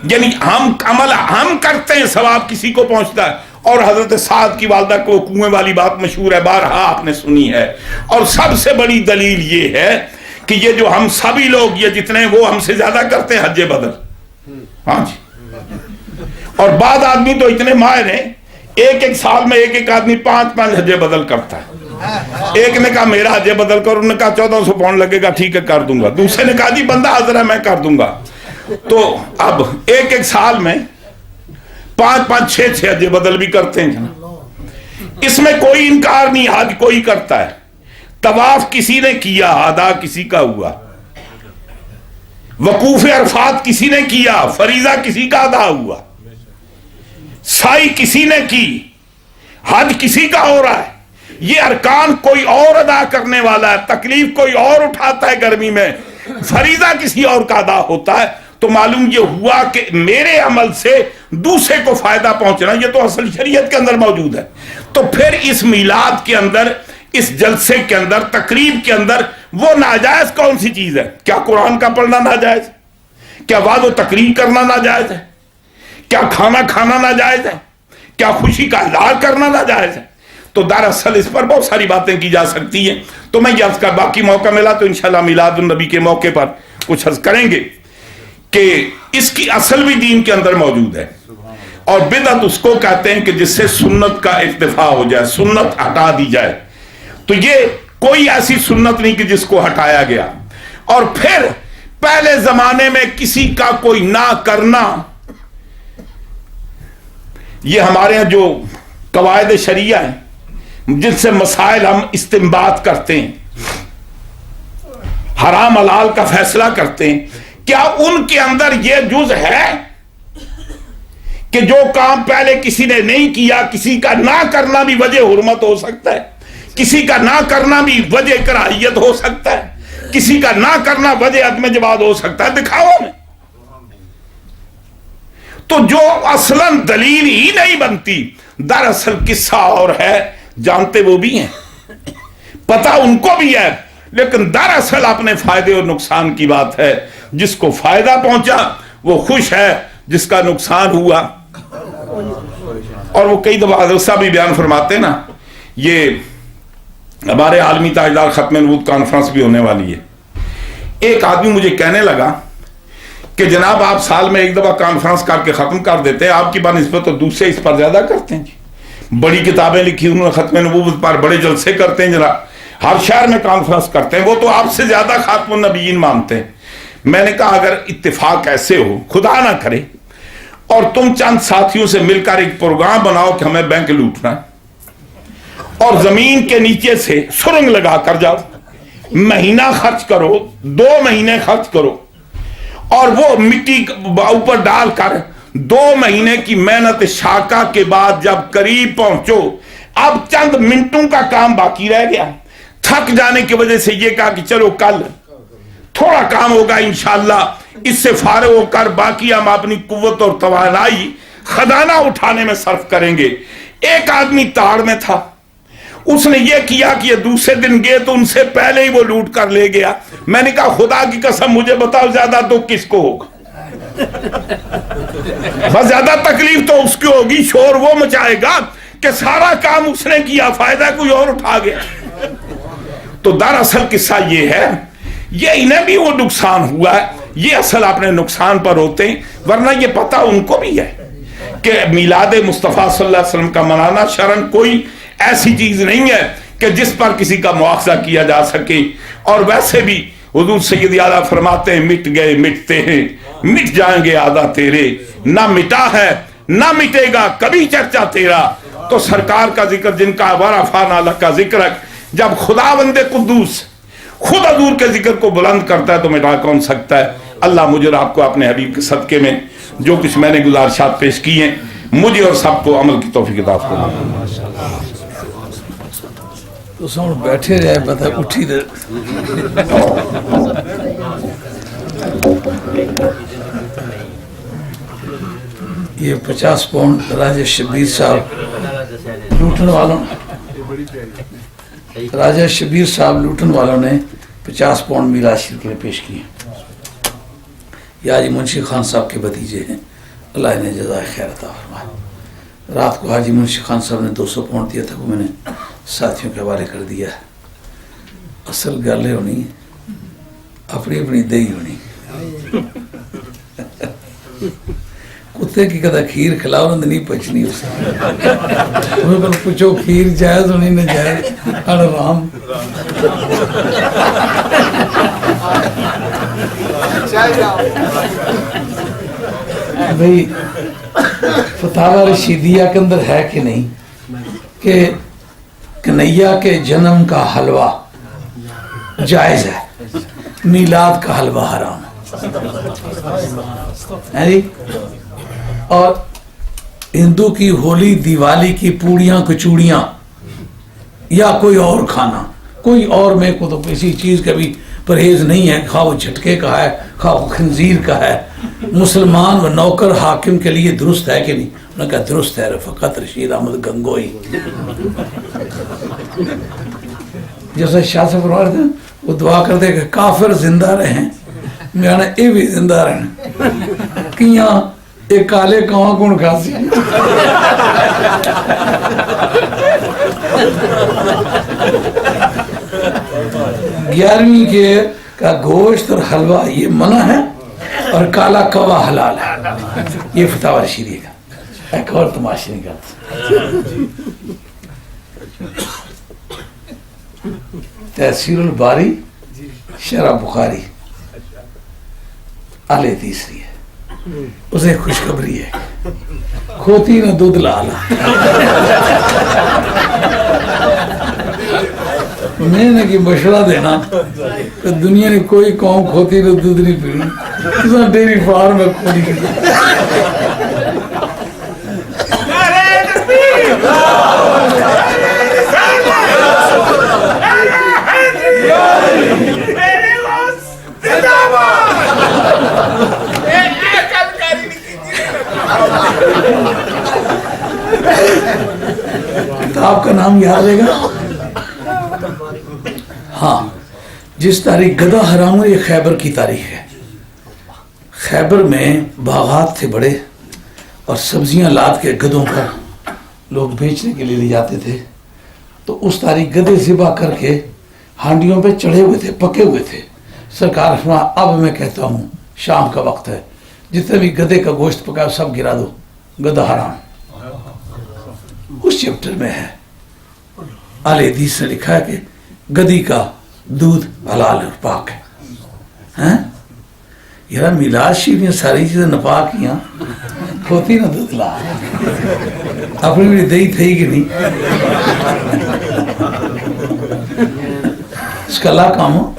یعنی ہم عمل ہم کرتے ہیں، ثواب کسی کو پہنچتا ہے۔ اور حضرت سعد کی والدہ کو کنویں والی بات مشہور ہے، بارہا آپ نے سنی ہے۔ اور سب سے بڑی دلیل یہ ہے کہ یہ جو ہم سبھی لوگ یہ جتنے وہ ہم سے زیادہ کرتے ہیں حج بدر، ہاں جی۔ اور بعض آدمی تو اتنے ماہر ہیں، ایک سال میں ایک آدمی 5 حج بدل کرتا ہے۔ ایک نے کہا میرا حج بدل کر، انہوں نے کہا 1400 پاؤنڈ لگے گا، ٹھیک ہے کر دوں گا۔ دوسرے نے کہا جی بندہ حاضر ہے میں کر دوں گا۔ تو اب ایک سال میں 5 6 حج بدل بھی کرتے ہیں۔ اس میں کوئی انکار نہیں، حج کوئی کرتا ہے، طواف کسی نے کیا ادا کسی کا ہوا، وقوف عرفات کسی نے کیا فریضہ کسی کا ادا ہوا، سائی کسی نے کی، حج کسی کا ہو رہا ہے۔ یہ ارکان کوئی اور ادا کرنے والا ہے، تکلیف کوئی اور اٹھاتا ہے گرمی میں، فریضہ کسی اور کا ادا ہوتا ہے۔ تو معلوم یہ ہوا کہ میرے عمل سے دوسرے کو فائدہ پہنچنا یہ تو اصل شریعت کے اندر موجود ہے۔ تو پھر اس میلاد کے اندر، اس جلسے کے اندر، تقریب کے اندر وہ ناجائز کون سی چیز ہے؟ کیا قرآن کا پڑھنا ناجائز ہے؟ کیا وعظ و تقریر کرنا ناجائز ہے؟ کیا کھانا کھانا ناجائز ہے؟ کیا خوشی کا اظہار کرنا ناجائز ہے؟ تو دراصل اس پر بہت ساری باتیں کی جا سکتی ہیں۔ تو میں یہ عرض کر، باقی موقع ملا تو انشاءاللہ میلاد النبی کے موقع پر کچھ عرض کریں گے کہ اس کی اصل بھی دین کے اندر موجود ہے۔ اور بدعت اس کو کہتے ہیں کہ جس سے سنت کا اکتفا ہو جائے، سنت ہٹا دی جائے۔ تو یہ کوئی ایسی سنت نہیں کہ جس کو ہٹایا گیا۔ اور پھر پہلے زمانے میں کسی کا کوئی نہ کرنا، یہ ہمارے ہاں جو قواعد شریعہ ہیں، جن سے مسائل ہم استنباط کرتے ہیں, حرام حلال کا فیصلہ کرتے ہیں, کیا ان کے اندر یہ جز ہے کہ جو کام پہلے کسی نے نہیں کیا, کسی کا نہ کرنا بھی وجہ حرمت ہو سکتا ہے, کسی کا نہ کرنا بھی وجہ کراہیت ہو سکتا ہے, کسی کا نہ کرنا وجہ عدم جواز ہو سکتا ہے؟ دکھاؤ ہمیں. تو جو اصلاً دلیل ہی نہیں بنتی, دراصل قصہ اور ہے, جانتے وہ بھی ہیں, پتہ ان کو بھی ہے, لیکن دراصل اپنے فائدے اور نقصان کی بات ہے. جس کو فائدہ پہنچا وہ خوش ہے, جس کا نقصان ہوا. اور وہ کئی دفعہ حضرت صاحب بھی بیان فرماتے ہیں نا, یہ ہمارے عالمی تاجدار ختم نبوت کانفرنس بھی ہونے والی ہے. ایک آدمی مجھے کہنے لگا کہ جناب آپ سال میں ایک دفعہ کانفرنس کر کے ختم کر دیتے ہیں, آپ کی بنسبت تو دوسرے اس پر زیادہ کرتے ہیں. جی بڑی کتابیں لکھی انہوں نے ختم نبوت پر, بڑے جلسے کرتے ہیں جناب, ہر شہر میں کانفرنس کرتے ہیں, وہ تو آپ سے زیادہ خاتم النبیین مانتے ہیں. میں نے کہا اگر اتفاق ایسے ہو, خدا نہ کرے, اور تم چند ساتھیوں سے مل کر ایک پروگرام بناؤ کہ ہمیں بینک لوٹنا ہے, اور زمین کے نیچے سے سرنگ لگا کر جاؤ, مہینہ خرچ کرو, 2 مہینے خرچ کرو, اور وہ مٹی اوپر ڈال کر 2 مہینے کی محنت شاکہ کے بعد جب قریب پہنچو, اب چند منٹوں کا کام باقی رہ گیا, تھک جانے کی وجہ سے یہ کہا کہ چلو کل تھوڑا کام ہوگا انشاءاللہ, اس سے فارغ ہو کر باقی ہم اپنی قوت اور توانائی خزانہ اٹھانے میں صرف کریں گے. ایک آدمی تاڑ میں تھا, اس نے یہ کیا کہ یہ دوسرے دن گئے تو ان سے پہلے ہی وہ لوٹ کر لے گیا. میں نے کہا خدا کی قسم مجھے بتاؤ زیادہ تو کس کو ہوگا؟ بس زیادہ تکلیف تو اس کی ہوگی, شور وہ مچائے گا کہ سارا کام اس نے کیا, فائدہ کوئی اور اٹھا گیا. تو دراصل قصہ یہ ہے, یہ انہیں بھی وہ نقصان ہوا ہے, یہ اصل اپنے نقصان پر ہوتے ہیں. ورنہ یہ پتہ ان کو بھی ہے کہ میلاد مصطفیٰ صلی اللہ علیہ وسلم کا منانا شرعاً کوئی ایسی چیز نہیں ہے کہ جس پر کسی کا مواخذہ کیا جا سکے. اور ویسے بھی حضور سید اعلیٰ فرماتے ہیں مٹ گئے مٹتے ہیں, مٹ جائیں گے آدھا تیرے, نہ مٹا ہے نہ مٹے گا کبھی چرچا تیرا. تو سرکار کا ذکر جن کا ورفعنا لک ذکرک, جب خداوند قدوس خود حضور کے ذکر کو بلند کرتا ہے تو مٹا کون سکتا ہے. اللہ مجھے اور آپ کو اپنے حبیب کے صدقے میں جو کچھ میں نے گزارشات پیش کی ہیں, مجھے اور سب کو عمل کی توفیق عطا فرمائے. تو سب بیٹھے رہے, پتہ اٹھی دے. یہ 50 پاؤنڈ راجہ شبیر صاحب لوٹن والوں, راجہ شبیر صاحب لوٹن والوں نے 50 پاؤنڈ میراث شریف کے لیے پیش کیے. یہ حاجی منشی خان صاحب کے بھتیجے ہیں, اللہ انہیں جزائے خیر عطا فرمائے. رات کو حاجی منشی خان صاحب نے 200 پاؤنڈ دیا تھا, وہ میں نے ساتھیوں کے حوالے کر دیا. اصل گل ہونی اپنی اپنی دہی ہونی. کتے کی کدا کھیر کھلاؤ نہ نہیں پچنی اس میں پوچھو کھیر جائز ہونی نہ جائز, حرام. بھئی فتاوی رشیدیہ کے اندر ہے کہ نہیں کہ کنیا کے جنم کا حلوہ جائز ہے, میلاد کا حلوہ حرام ہے جی. اور ہندو کی ہولی دیوالی کی پوڑیاں کچوڑیاں یا کوئی اور کھانا, کوئی اور میں کو تو کسی چیز کا بھی پرہیز نہیں ہے, خواہ وہ جھٹکے کا ہے خواہ وہ خنزیر کا ہے. مسلمان و نوکر حاکم کے لیے درست ہے کہ نہیں؟ انہوں نے کہا درست ہے. رفقت رشید احمد گنگوئی جیسے شاہ سے فرما رہے ہیں, وہ دعا کرتے کہ کافر زندہ رہیں, میں نے اے بھی زندہ رہنا کیاں ایک کالے کہاں کون کھاسی. گیارہویں کے کا گوشت اور حلوہ یہ منع ہے اور کالا کوا حلال ہے. یہ فتاوی رشیدیہ کا ایک اور تماشا نہیں کرتا. تحصیل الباری شرح بخاری آلے تیسری ہے, اسے خوشخبری ہے, کھوتی نہ دودھ لالا. میں نے کہ مشورہ دینا کہ دنیا نے کوئی قوم کھوتی تو دودھ نہیں پینی، اس ڈیری فارم میں کھولی کی کتاب کا نام یاد رہے گا؟ ہاں، جس تاریخ گدھا حرام ہے، یہ خیبر کی تاریخ ہے۔ خیبر میں باغات تھے بڑے، اور سبزیاں لاد کے گدھوں پر لوگ بیچنے کے لیے لے جاتے تھے۔ تو اس تاریخ گدھے ذبح کر کے ہانڈیوں پہ چڑھے ہوئے تھے، پکے ہوئے تھے۔ سرکار فرمایا اب میں کہتا ہوں شام کا وقت ہے، جتنے بھی گدھے کا گوشت پکا سب گرا دو، گدھا حرام۔ اس چیپٹر میں ہے، اہل حدیث نے لکھا ہے کہ گدھی کا دودھ حلال اور پاک ہے۔ یار میلاد شریف میں ساری چیزیں نپاک ہی ہوتی نا، دودھ لا اپنی بھی دہی تھی کہ نہیں، اس کا لا کام ہو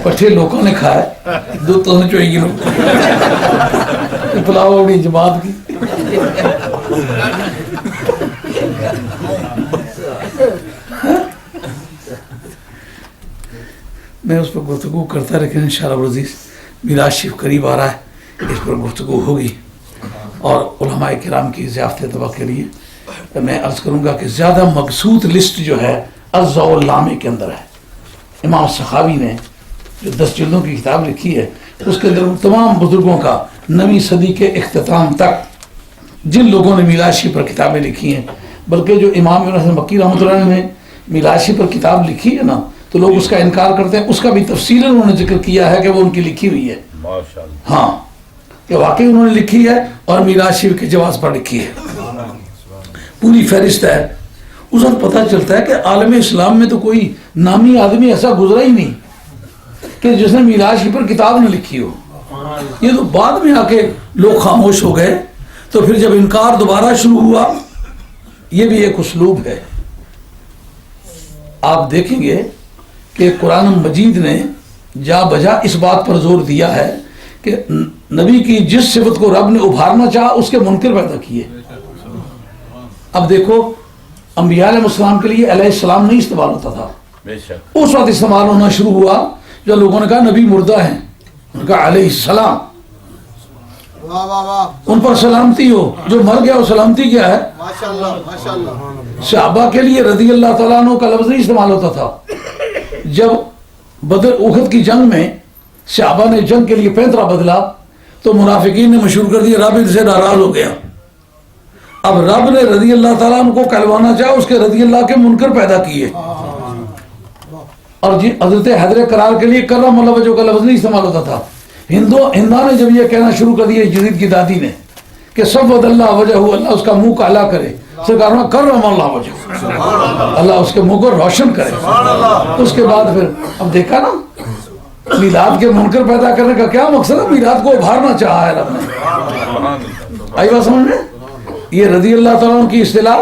پٹھے لوگوں نے کھایا، دودھ تو چوئی گی لوگ پلاؤ اپنی جماعت کی۔ میں اس پر گفتگو کرتا، لیکن انشاءاللہ العزیز میلاد شریف قریب آ رہا ہے، اس پر گفتگو ہوگی، اور علماء کرام کی ضیافت طبع کے لیے میں عرض کروں گا کہ زیادہ مبسوط لسٹ جو ہے الضوء اللامع کے اندر ہے۔ امام سخاوی نے جو 10 جلدوں کی کتاب لکھی ہے، اس کے اندر تمام بزرگوں کا 9ویں صدی کے اختتام تک جن لوگوں نے میلاد شریف پر کتابیں لکھی ہیں، بلکہ جو امام ابن حسن مکی رحمۃ اللہ علیہ نے میلاد شریف پر کتاب لکھی ہے نا، تو لوگ اس کا انکار کرتے ہیں، اس کا بھی تفصیل انہوں نے ذکر کیا ہے کہ وہ ان کی لکھی ہوئی ہے۔ ہاں، کہ واقعی انہوں نے لکھی ہے، اور میلاد شریف کے جواز پر لکھی ہے، پوری فہرست ہے۔ اس وقت پتہ چلتا ہے کہ عالم اسلام میں تو کوئی نامی آدمی ایسا گزرا ہی نہیں کہ جس نے میلاد شریف پر کتاب نہ لکھی ہو۔ یہ تو بعد میں آ کے لوگ خاموش ہو گئے، تو پھر جب انکار دوبارہ شروع ہوا، یہ بھی ایک اسلوب ہے۔ آپ دیکھیں گے کہ قرآن مجید نے جا بجا اس بات پر زور دیا ہے کہ نبی کی جس صفت کو رب نے ابھارنا چاہا اس کے منکر پیدا کیے۔ اب دیکھو، انبیاء علیہ السلام کے لیے علیہ السلام نہیں استعمال ہوتا تھا، اس وقت استعمال ہونا شروع ہوا جب لوگوں نے کہا نبی مردہ ہیں، ان کا علیہ السلام، واہ واہ واہ، ان پر سلامتی ہو، جو مر گیا وہ سلامتی کیا ہے؟ ماشاءاللہ ماشاءاللہ۔ صحابہ کے لیے رضی اللہ تعالیٰ عنہ کا لفظ نہیں استعمال ہوتا تھا۔ جب بدر احد کی جنگ میں صحابہ نے جنگ کے لیے پینترا بدلا، تو منافقین نے مشہور کر دیا رب ان سے ناراض ہو گیا۔ اب رب نے رضی اللہ تعالیٰ عنہ کو کہلوانا چاہا، اس کے رضی اللہ کے منکر پیدا کیے، اور حضرت حیدر کرار کے لیے کرم اللہ وجہ کا لفظ نہیں استعمال ہوتا تھا۔ ہندا نے جب یہ کہنا شروع کر دیا یزید کی دادی نے کہ سبد اللہ وجہ، اللہ اس کا منہ کالا کرے، سرکار نے کرم اللہ وجہ، اللہ اس کے منہ کو روشن کرے۔ اس کے بعد پھر اب دیکھا نا، میلاد کے منکر پیدا کرنے کا کیا مقصد ہے؟ میلاد کو ابھارنا چاہا ہے رب نے۔ آئی بات سمجھ میں؟ یہ رضی اللہ تعالیٰ عنہ کی اصطلاح۔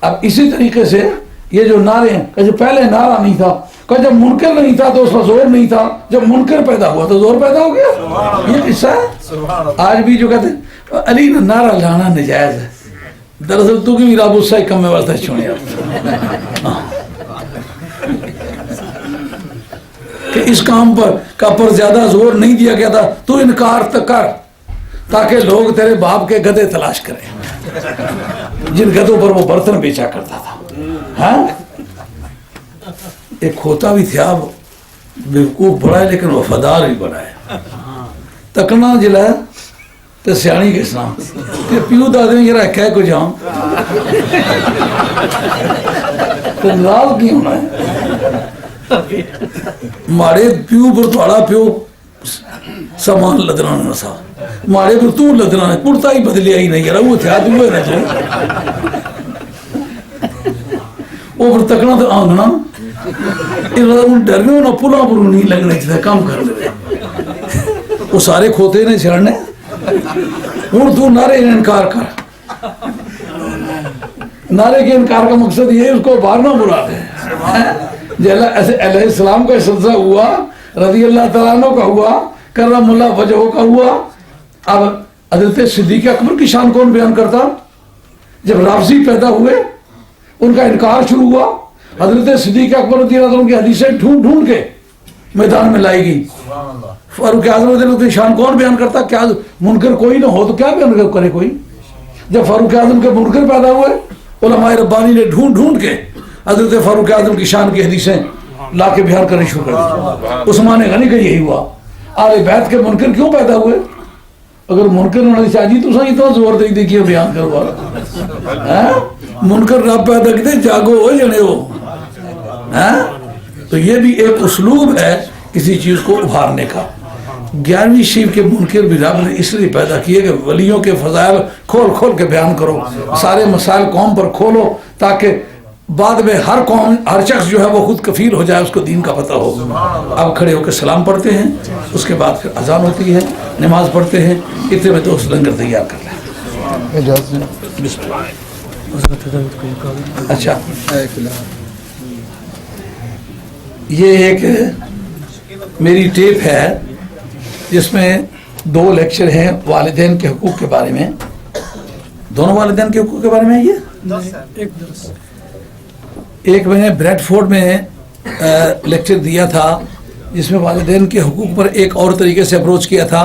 اب اسی طریقے سے یہ جو نعرے ہیں کہ جو پہلے نعرہ نہیں تھا، کہ جب منکر نہیں تھا تو اس میں زور نہیں تھا، جب منکر پیدا ہوا تو زور پیدا ہو گیا، یہ قصہ ہے۔ آج بھی جو کہتے ہیں علی نے نعرہ لانا نجائز ہے، دراصل تو کی رب اس سے کم میں ورتہ چھوڑے کہ اس کام پر زیادہ زور نہیں دیا گیا تھا، تو انکار تک کر تاکہ لوگ تیرے باپ کے گدھے تلاش کریں جن گدھوں پر وہ برتن بیچا کرتا تھا۔ ہاں، ایک کھوتا بھی تھا، بیوقوف بڑا ہے لیکن وفادار بھی بڑا ہے۔ تکنا جلا تو سیانی کس نام کہ پیو دادے یہ رکھا ہے کچھ ہم تو ناراض کی ہونا ہے۔ مارے پیو پر تھوڑا پیو سامان لدنا نہ سا، مارے پر تو لدنا ہے، پڑتا ہی بدلیا ہی نہیں یار، وہ تھا دوئے نہ جو وہ پر تکنا تو آنگنا ڈرنے نہ پلا پر نہیں لگنے چاہتا کام کر لے، وہ سارے کھوتے نے چھڑنے ہوں تو نعرے انکار کر۔ نعرے کے انکار کا مقصد یہ ہے اس کو بارنا مراد ہے۔ علیہ السلام کا سلسلہ ہوا, رضی اللہ تعالیٰ عنہ کا ہوا, کرم اللہ وجہہ کا ہوا. اب حضرت صدیق اکبر کی شان کون بیان کرتا؟ جب رافضی پیدا ہوئے ان کا انکار شروع ہوا, حضرت صدیق اکبر رضی اللہ عنہ کی حدیثیں ڈھونڈ ڈھونڈ کے میدان میں لائی گئی. فاروق اعظم رضی اللہ عنہ کی شان کون بیان کرتا؟ کیا منکر کوئی نہ ہو تو کیا بیان کرے کوئی؟ جب فاروق اعظم کے منکر پیدا ہوئے, علماء ربانی نے ڈھونڈ ڈھونڈ کے حضرت فاروق اعظم کی شان کی حدیثیں لا کے بیان کرنے شروع کر دی. عثمان غنی کا یہی ہوا. آل بیت کے منکر کیوں پیدا ہوئے؟ اگر منکر ہونے سے آجی تو صحیح تو زور دے دیکھیے بیان کروا. منکر رب پیدا کیتے جاگو ہو جنے ہو. تو یہ بھی ایک اسلوب ہے کسی چیز کو ابھارنے کا. 11ویں شیف کے منکر بھی رب نے اس لیے پیدا کیے کہ ولیوں کے فضائل کھول کھول کے بیان کرو, سارے مسائل قوم پر کھولو, تاکہ بعد میں ہر قوم ہر شخص جو ہے وہ خود کفیل ہو جائے, اس کو دین کا پتہ ہو. اب کھڑے ہو کے سلام پڑھتے ہیں, اس کے بعد پھر اذان ہوتی ہے, نماز پڑھتے ہیں. اتنے میں دوست لنگر تیار کر لیں. اچھا, یہ ایک میری ٹیپ ہے جس میں 2 لیکچر ہیں والدین کے حقوق کے بارے میں. دونوں والدین کے حقوق کے بارے میں. یہ ایک میں نے بریڈ فورڈ میں لیکچر دیا تھا جس میں والدین کے حقوق پر ایک اور طریقے سے اپروچ کیا تھا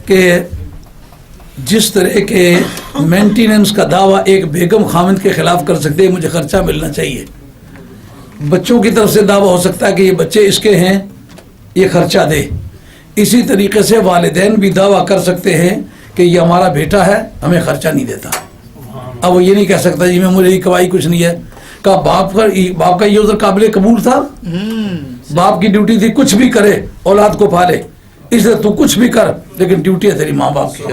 کہ جس طرح کے مینٹیننس کا دعویٰ ایک بیگم خامند کے خلاف کر سکتے ہیں, مجھے خرچہ ملنا چاہیے. بچوں کی طرف سے دعویٰ ہو سکتا ہے کہ یہ بچے اس کے ہیں, یہ خرچہ دے. اسی طریقے سے والدین بھی دعویٰ کر سکتے ہیں کہ یہ ہمارا بیٹا ہے, ہمیں خرچہ نہیں دیتا. اب وہ یہ نہیں کہہ سکتا جی میں مجھے یہ کمائی کچھ نہیں ہے. کہ باپ کا یہ ادھر قابل قبول تھا. باپ کی ڈیوٹی تھی کچھ بھی کرے اولاد کو پالے, اس لیے تو کچھ بھی کر, لیکن ڈیوٹی ہے تیری ماں باپ کی.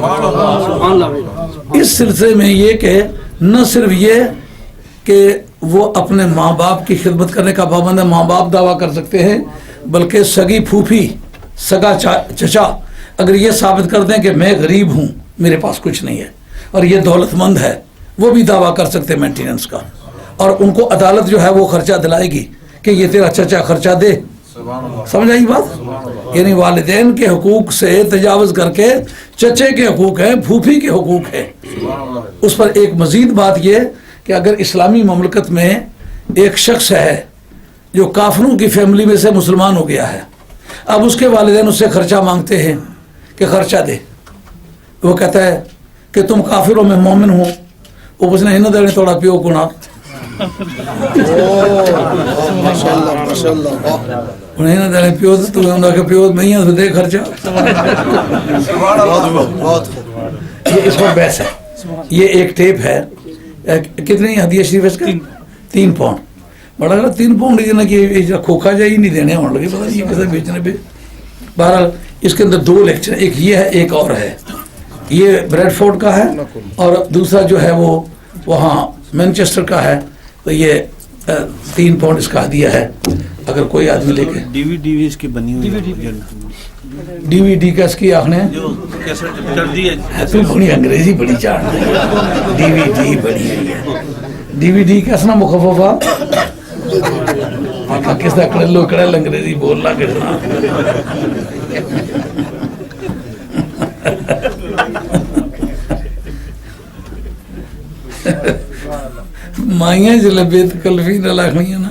اس سلسلے میں یہ کہ نہ صرف یہ کہ وہ اپنے ماں باپ کی خدمت کرنے کا پابند ہے, ماں باپ دعویٰ کر سکتے ہیں, بلکہ سگی پھوپھی سگا چچا اگر یہ ثابت کر دیں کہ میں غریب ہوں, میرے پاس کچھ نہیں ہے, اور یہ دولت مند ہے, وہ بھی دعویٰ کر سکتے ہیں مینٹیننس کا. اور ان کو عدالت جو ہے وہ خرچہ دلائے گی کہ یہ تیرا چچا خرچہ دے. سمجھ آئی بات؟ یعنی والدین کے حقوق سے تجاوز کر کے چچے کے حقوق ہیں, پھوپھی کے حقوق ہیں. اس پر ایک مزید بات یہ کہ اگر اسلامی مملکت میں ایک شخص ہے جو کافروں کی فیملی میں سے مسلمان ہو گیا ہے, اب اس کے والدین اس سے خرچہ مانگتے ہیں کہ خرچہ دے, وہ کہتا ہے کہ تم کافروں میں مومن ہو, وہ اس نے دے تھوڑا پیو گنا پیو پیو نہیں دے خرچہ. اس پر بحث ہے. یہ ایک ٹیپ ہے, کتنی حدیث شریف اس کا 3 پاؤنڈ. بڑا 3 پاؤنڈ کہ کھوکھا جائی نہیں دینے ہونے لگے, پتہ نہیں یہ کیسے بیچنے پہ. بہرحال اس کے اندر 2 لیکچر, ایک یہ ہے ایک اور ہے. یہ بریڈ فورڈ کا ہے اور دوسرا جو ہے وہ وہاں مینچسٹر کا ہے. تو یہ 3 پاؤنڈ اس کا ہدیہ ہے, اگر کوئی آدمی لے کے. ڈی وی ڈی اس کی بنی ہوئی ڈی وی ڈی کا اس کی آخنے تو بڑی انگریزی بڑی چاڑ ڈی وی ڈی بڑی ہے. ڈی وی ڈی کا سنا مخففہ کس طرح کڑلو کڑل انگریزی بولنا کرنا. مائیاں جو لبیت کلفی نہ لکھنیاں نا,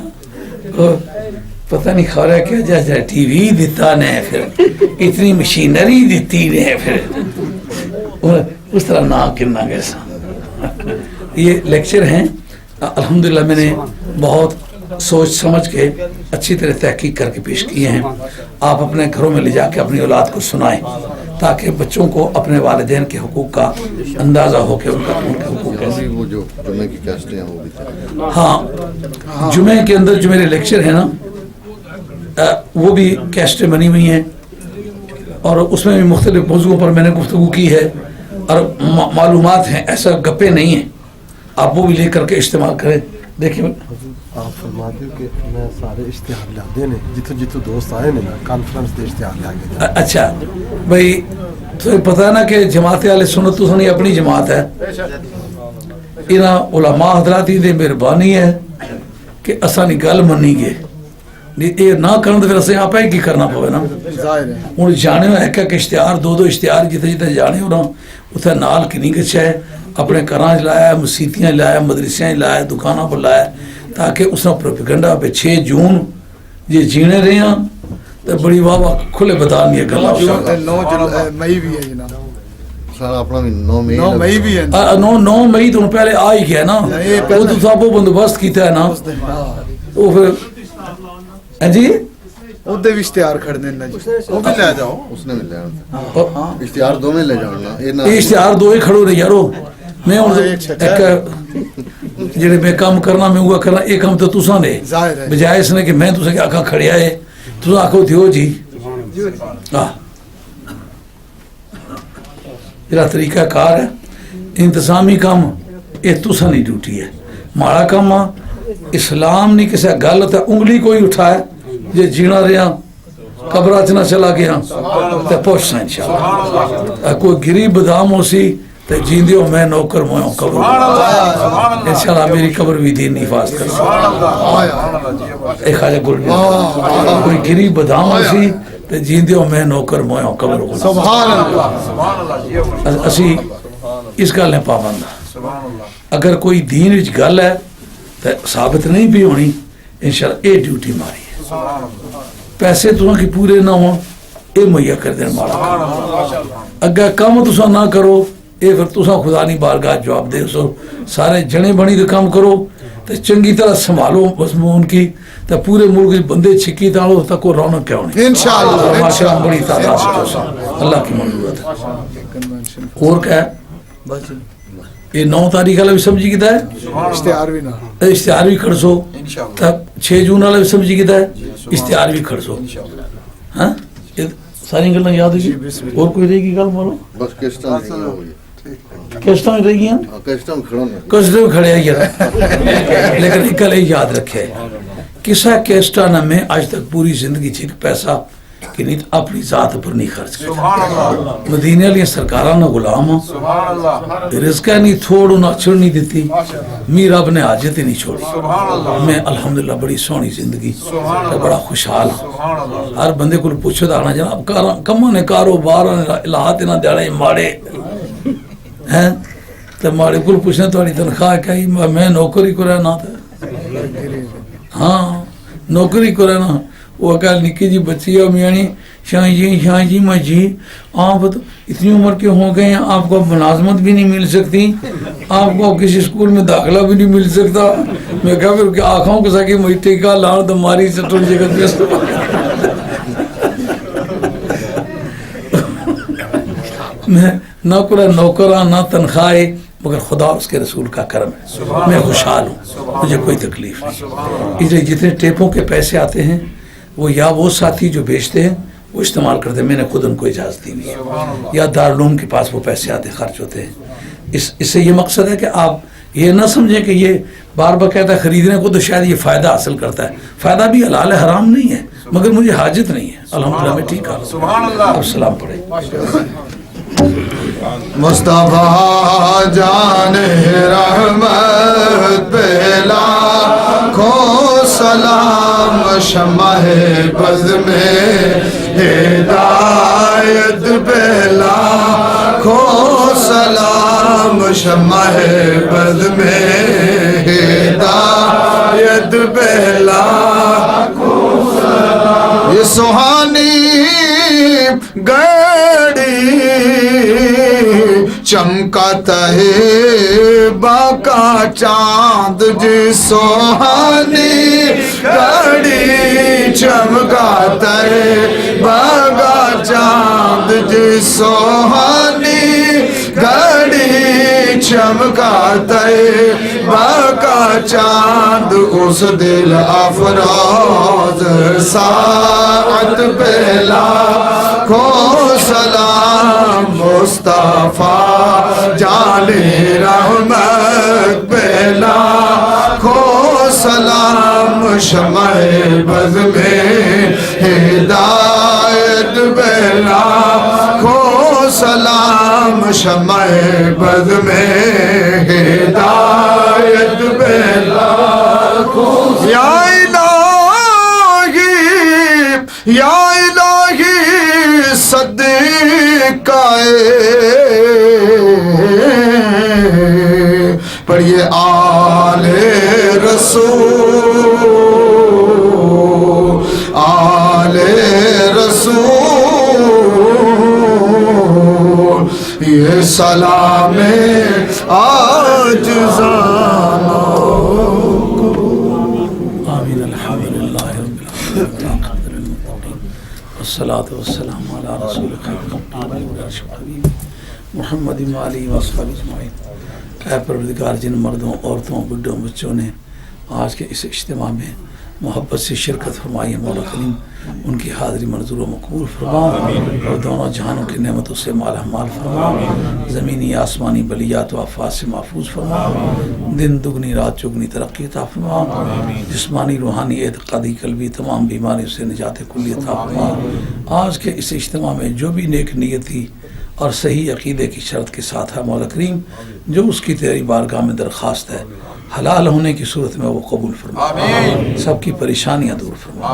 پتہ نہیں کھا کیا جا جا ٹی وی دیتا نے, پھر اتنی مشینری دیتی نے, پھر اس طرح نہ کرنا کیسا. یہ لیکچر ہیں الحمدللہ میں نے بہت سوچ سمجھ کے اچھی طرح تحقیق کر کے پیش کیے ہیں. آپ اپنے گھروں میں لے جا کے اپنی اولاد کو سنائیں تاکہ بچوں کو اپنے والدین کے حقوق کا اندازہ ہو کہ ان کے حقوق کیسے. وہ جو جمعے کی کیسٹیں ہیں وہ بھی, ہاں جمعے کے اندر جو میرے لیکچر ہیں نا وہ بھی کیسٹیں بنی ہوئی ہیں, اور اس میں بھی مختلف موضوعوں پر میں نے گفتگو کی ہے, اور معلومات ہیں, ایسا گپے نہیں ہیں. آپ وہ بھی لے کر کے استعمال کریں. دیکھیں آپ فرما دیں کہ میں سارے اشتہار لیا دینے جتوں جتوں دوست آئے نا کانفرنس دے اشتہار لیا گیا. اچھا بھائی تو پتہ ہے نا کہ جماعت اہل سنت تو سنی اپنی جماعت ہے. انہاں علماء حضرات دی مہربانی ہے کہ اساں نی گل منی گے, نہیں یہ نہ کرنا تو پھر اسے آپ ہی کرنا پوے نا. ہوں جانے ہو ایک ایک اشتہار دو دو اشتہار جتنے جتنے جانے ہو نا اتنے نال کنی گچھا ہے اپنے گھراں لایا مسیتیاں لایا مدرسے لایا دکانوں پر لایا تاکہ اس نے پروپیگنڈا پہ 6 جون جی جینے رہے ہیں تو بڑی واہ واہ کھلے بدان یہ گلا 9 مئی بھی ہے جناب. سارا اپنا بھی 9 مئی 9 مئی بھی ہے. 9 مئی تو پہلے آ ہی گیا نا وہ تو سب بندوبست کیتا ہے نا وہ پھر جی ਉਹਦੇ ਵੀ ਇਸ਼ਤਿਹਾਰ ਖੜਨੇ ਨੇ ਜੀ. ਉਹ ਵੀ ਲੈ ਜਾਓ. اس نے بھی لے آنا اشتہار دو میں لے جانا یہ اشتہار دو ہی کھڑو رہے یارو میں جڑے میں کام کرنا میں ہوا کرنا یہ کام تو تساں نے بجائے اس نے کہ میں تساں آکھا کھڑیا ہے تساں آکھو تھیو جی یہ طریقہ کار ہے انتظامی کام یہ تساں نہیں ڈیوٹی ہے ماڑا کام اسلام نہیں کسی غلط ہے انگلی کوئی اٹھائے یہ جینا رہا قبرات نہ چلا گیا تو پہنچنا انشاءاللہ کوئی گری بدام ہو سی تو جیندے ہو میں نوکر مویوں قبر انشاءاللہ میری قبر بھی دین حفاظت کر سکتا ایک خواجہ گل بھی کوئی گری بدام ہو سی تو جیندے ہو میں نوکر مویوں قبر سبحان اللہ. اسی اس گل نے پابند اگر کوئی دین وچ گل ہے تو ثابت نہیں بھی ہونی انشاءاللہ اے ڈیوٹی ماری ہے پیسے تو کی پورے نہ ہوں اے مہیا کر دین مارا اگر کام تسا نہ کرو اے پھر تسا خدا نہیں بارگاہ جواب دے سو سارے جنے بنی دے کام کرو تو چنگی طرح سنبھالو مضمون کی تو پورے ملک بندے چھکی تاڑو تو کوئی رونق کیا ہونی انشاءاللہ ماشاء بڑی تعداد سے تو سا اللہ کی منظورت ہے اور کیا ہے یہ 9 تاریخ والا بھی سمجھی کیتا ہے اشتہار بھی نہ اشتہار بھی کھڑ سو تب 6 جون والا بھی سمجھی کیتا ہے اشتہار بھی کھڑ سو ہاں یہ ساری گلیں یاد ہوئی اور کوئی رہے گی گل بولو بس کشتہ نہیں ہوئی کشتہ میں رہ گئی ہیں کشتہ میں کھڑا نہیں کشتہ میں کھڑے ہیں لیکن ایک گل یاد رکھے کسا کیسٹا نہ میں آج تک پوری زندگی چھک پیسہ کہ نہیں اپنی ذات پر نہیں خرچ کرتا مدینے علیہ سرکارہ نہ غلام ہوں رزقہ نہیں تھوڑو نہ اچھڑ نہیں دیتی میرے رب نے حاجت نہیں چھوڑی میں الحمدللہ بڑی سونی زندگی بڑا خوشحال ہوں ہر بندے کو پوچھو دا آنا جناب کماں نے کاروبار الہات نہ دیڑے ماڑے ہیں تو ماڑے کو پوچھنے تھوڑی تنخواہ کہی میں نوکری کو رہنا تھا ہاں نوکری کو رہنا وہ کہا نکی جی بچی ہے میانی شاہ جی میں جی آپ اتنی عمر کے ہو گئے ہیں آپ کو ملازمت بھی نہیں مل سکتی آپ کو کسی اسکول میں داخلہ بھی نہیں مل سکتا میں کہا پھر آنکھوں کو ساکی مجھے ٹیکا لاؤ تو ماری سٹر جگت پیس میں نہ کوئی نوکرہ نہ تنخواہ مگر خدا اس کے رسول کا کرم ہے میں خوشحال ہوں مجھے کوئی تکلیف نہیں اس لیے جتنے ٹیپوں کے پیسے آتے ہیں وہ یا وہ ساتھی جو بیچتے ہیں وہ استعمال کرتے ہیں میں نے خود ان کو اجازت دی ہوئی ہے یا دارالعلوم کے پاس وہ پیسے آتے خرچ ہوتے ہیں اس سے یہ مقصد ہے کہ آپ یہ نہ سمجھیں کہ یہ بار باقاعدہ خریدنے کو تو شاید یہ فائدہ حاصل کرتا ہے فائدہ بھی حلال ہے حرام نہیں ہے مگر مجھے حاجت نہیں ہے الحمدللہ میں ٹھیک ہوں اب سلام پڑھیں مصطفیٰ جان رحمت پہ لاکھوں سلام شمع بز میں ہدایت پہ لاکھوں سلام شمع بز میں ہدایت پہ لاکھوں سلام یہ سہانی گڑی چمکاتا ہے باقا چاند جی سوہانی گڑی چمکاتا ہے باقا چاند جی سوہانی گڑی چمکاتا ہے باقا چاند اس دل افراز ساعت پہلا کو سلام مصطفیٰ جان رحمت پہلا کو سلام شمع بز میں ہدایت پہلا کو سلام شمع بز میں ہدایت پہلا کو یا الہی یا الہی صدقائے پڑھیے آل رسول، آل رسول، یہ سلام آج آمین الحمدللہ رب العالمین والصلاة والسلام علی رسول خیر محمد علی وصحبہ اجمعین۔ اے پروردگار، جن مردوں، عورتوں، بڈھوں، بچوں نے آج کے اس اجتماع میں محبت سے شرکت فرمائی ہے، مولا کریم ان کی حاضری منظور و مقبول فرما اور دونوں جہانوں کی نعمتوں سے مالا مال فرما، زمینی آسمانی بلیات و آفات سے محفوظ فرما، دن دگنی رات چگنی ترقی عطا فرما، جسمانی روحانی اعتقادی قلبی تمام بیماریوں سے نجات کلی عطا فرما۔ آج کے اس اجتماع میں جو بھی نیک نیتی اور صحیح عقیدے کی شرط کے ساتھ ہے، مولا کریم جو اس کی تیری بارگاہ میں درخواست ہے، حلال ہونے کی صورت میں وہ قبول فرما، سب کی پریشانیاں دور فرما،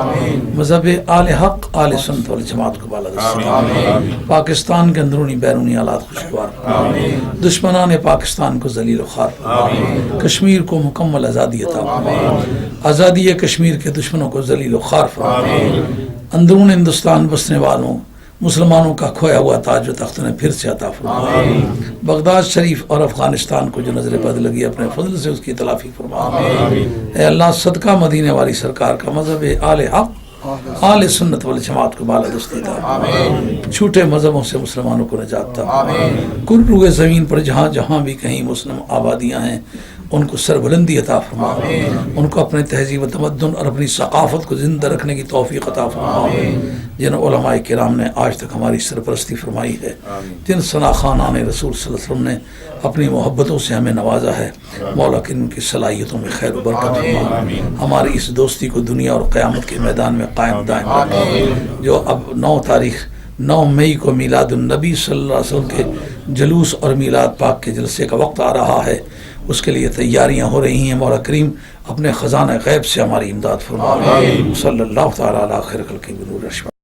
مذہب آل حق آل سنت والجماعت کو بالادست فرما، پاکستان کے اندرونی بیرونی حالات خوشگوار فرما، دشمنان پاکستان کو ذلیل و خوار فرما، کشمیر کو مکمل آزادی عطا فرما، آزادی کشمیر کے دشمنوں کو ذلیل و خوار فرما، اندرون ہندوستان بسنے والوں مسلمانوں کا کھویا ہوا تاج و تخت نے پھر سے عطا فرما، بغداد شریف اور افغانستان کو جو نظر بد لگی اپنے فضل سے اس کی تلافی فرما، اے اللہ صدقہ مدینے والی سرکار کا مذہب آل حق آل سنت والجماعت کو بالادستی تھا، چھوٹے مذہبوں سے مسلمانوں کو نجات تھا، کل روئے زمین پر جہاں جہاں بھی کہیں مسلم آبادیاں ہیں ان کو سربلندی عطا فرما، ان کو اپنے تہذیب و تمدن اور اپنی ثقافت کو زندہ رکھنے کی توفیق عطا فرما، جن علماء کرام نے آج تک ہماری سرپرستی فرمائی ہے، جن ثنا خانان رسول صلی اللہ علیہ وسلم نے اپنی محبتوں سے ہمیں نوازا ہے، مولا کہ ان کی صلاحیتوں میں خیر و برکت فرما، ہماری اس دوستی کو دنیا اور قیامت کے میدان میں قائم دائم رکھا، جو اب 9 مئی کو میلاد النبی صلی اللہ علیہ وسلم کے جلوس اور میلاد پاک کے جلسے کا وقت آ رہا ہے، اس کے لیے تیاریاں ہو رہی ہیں، مولا کریم اپنے خزانہ غیب سے ہماری امداد فرما، صلی اللہ تعالیٰ علی خیر خلقہ بنور رشمہ۔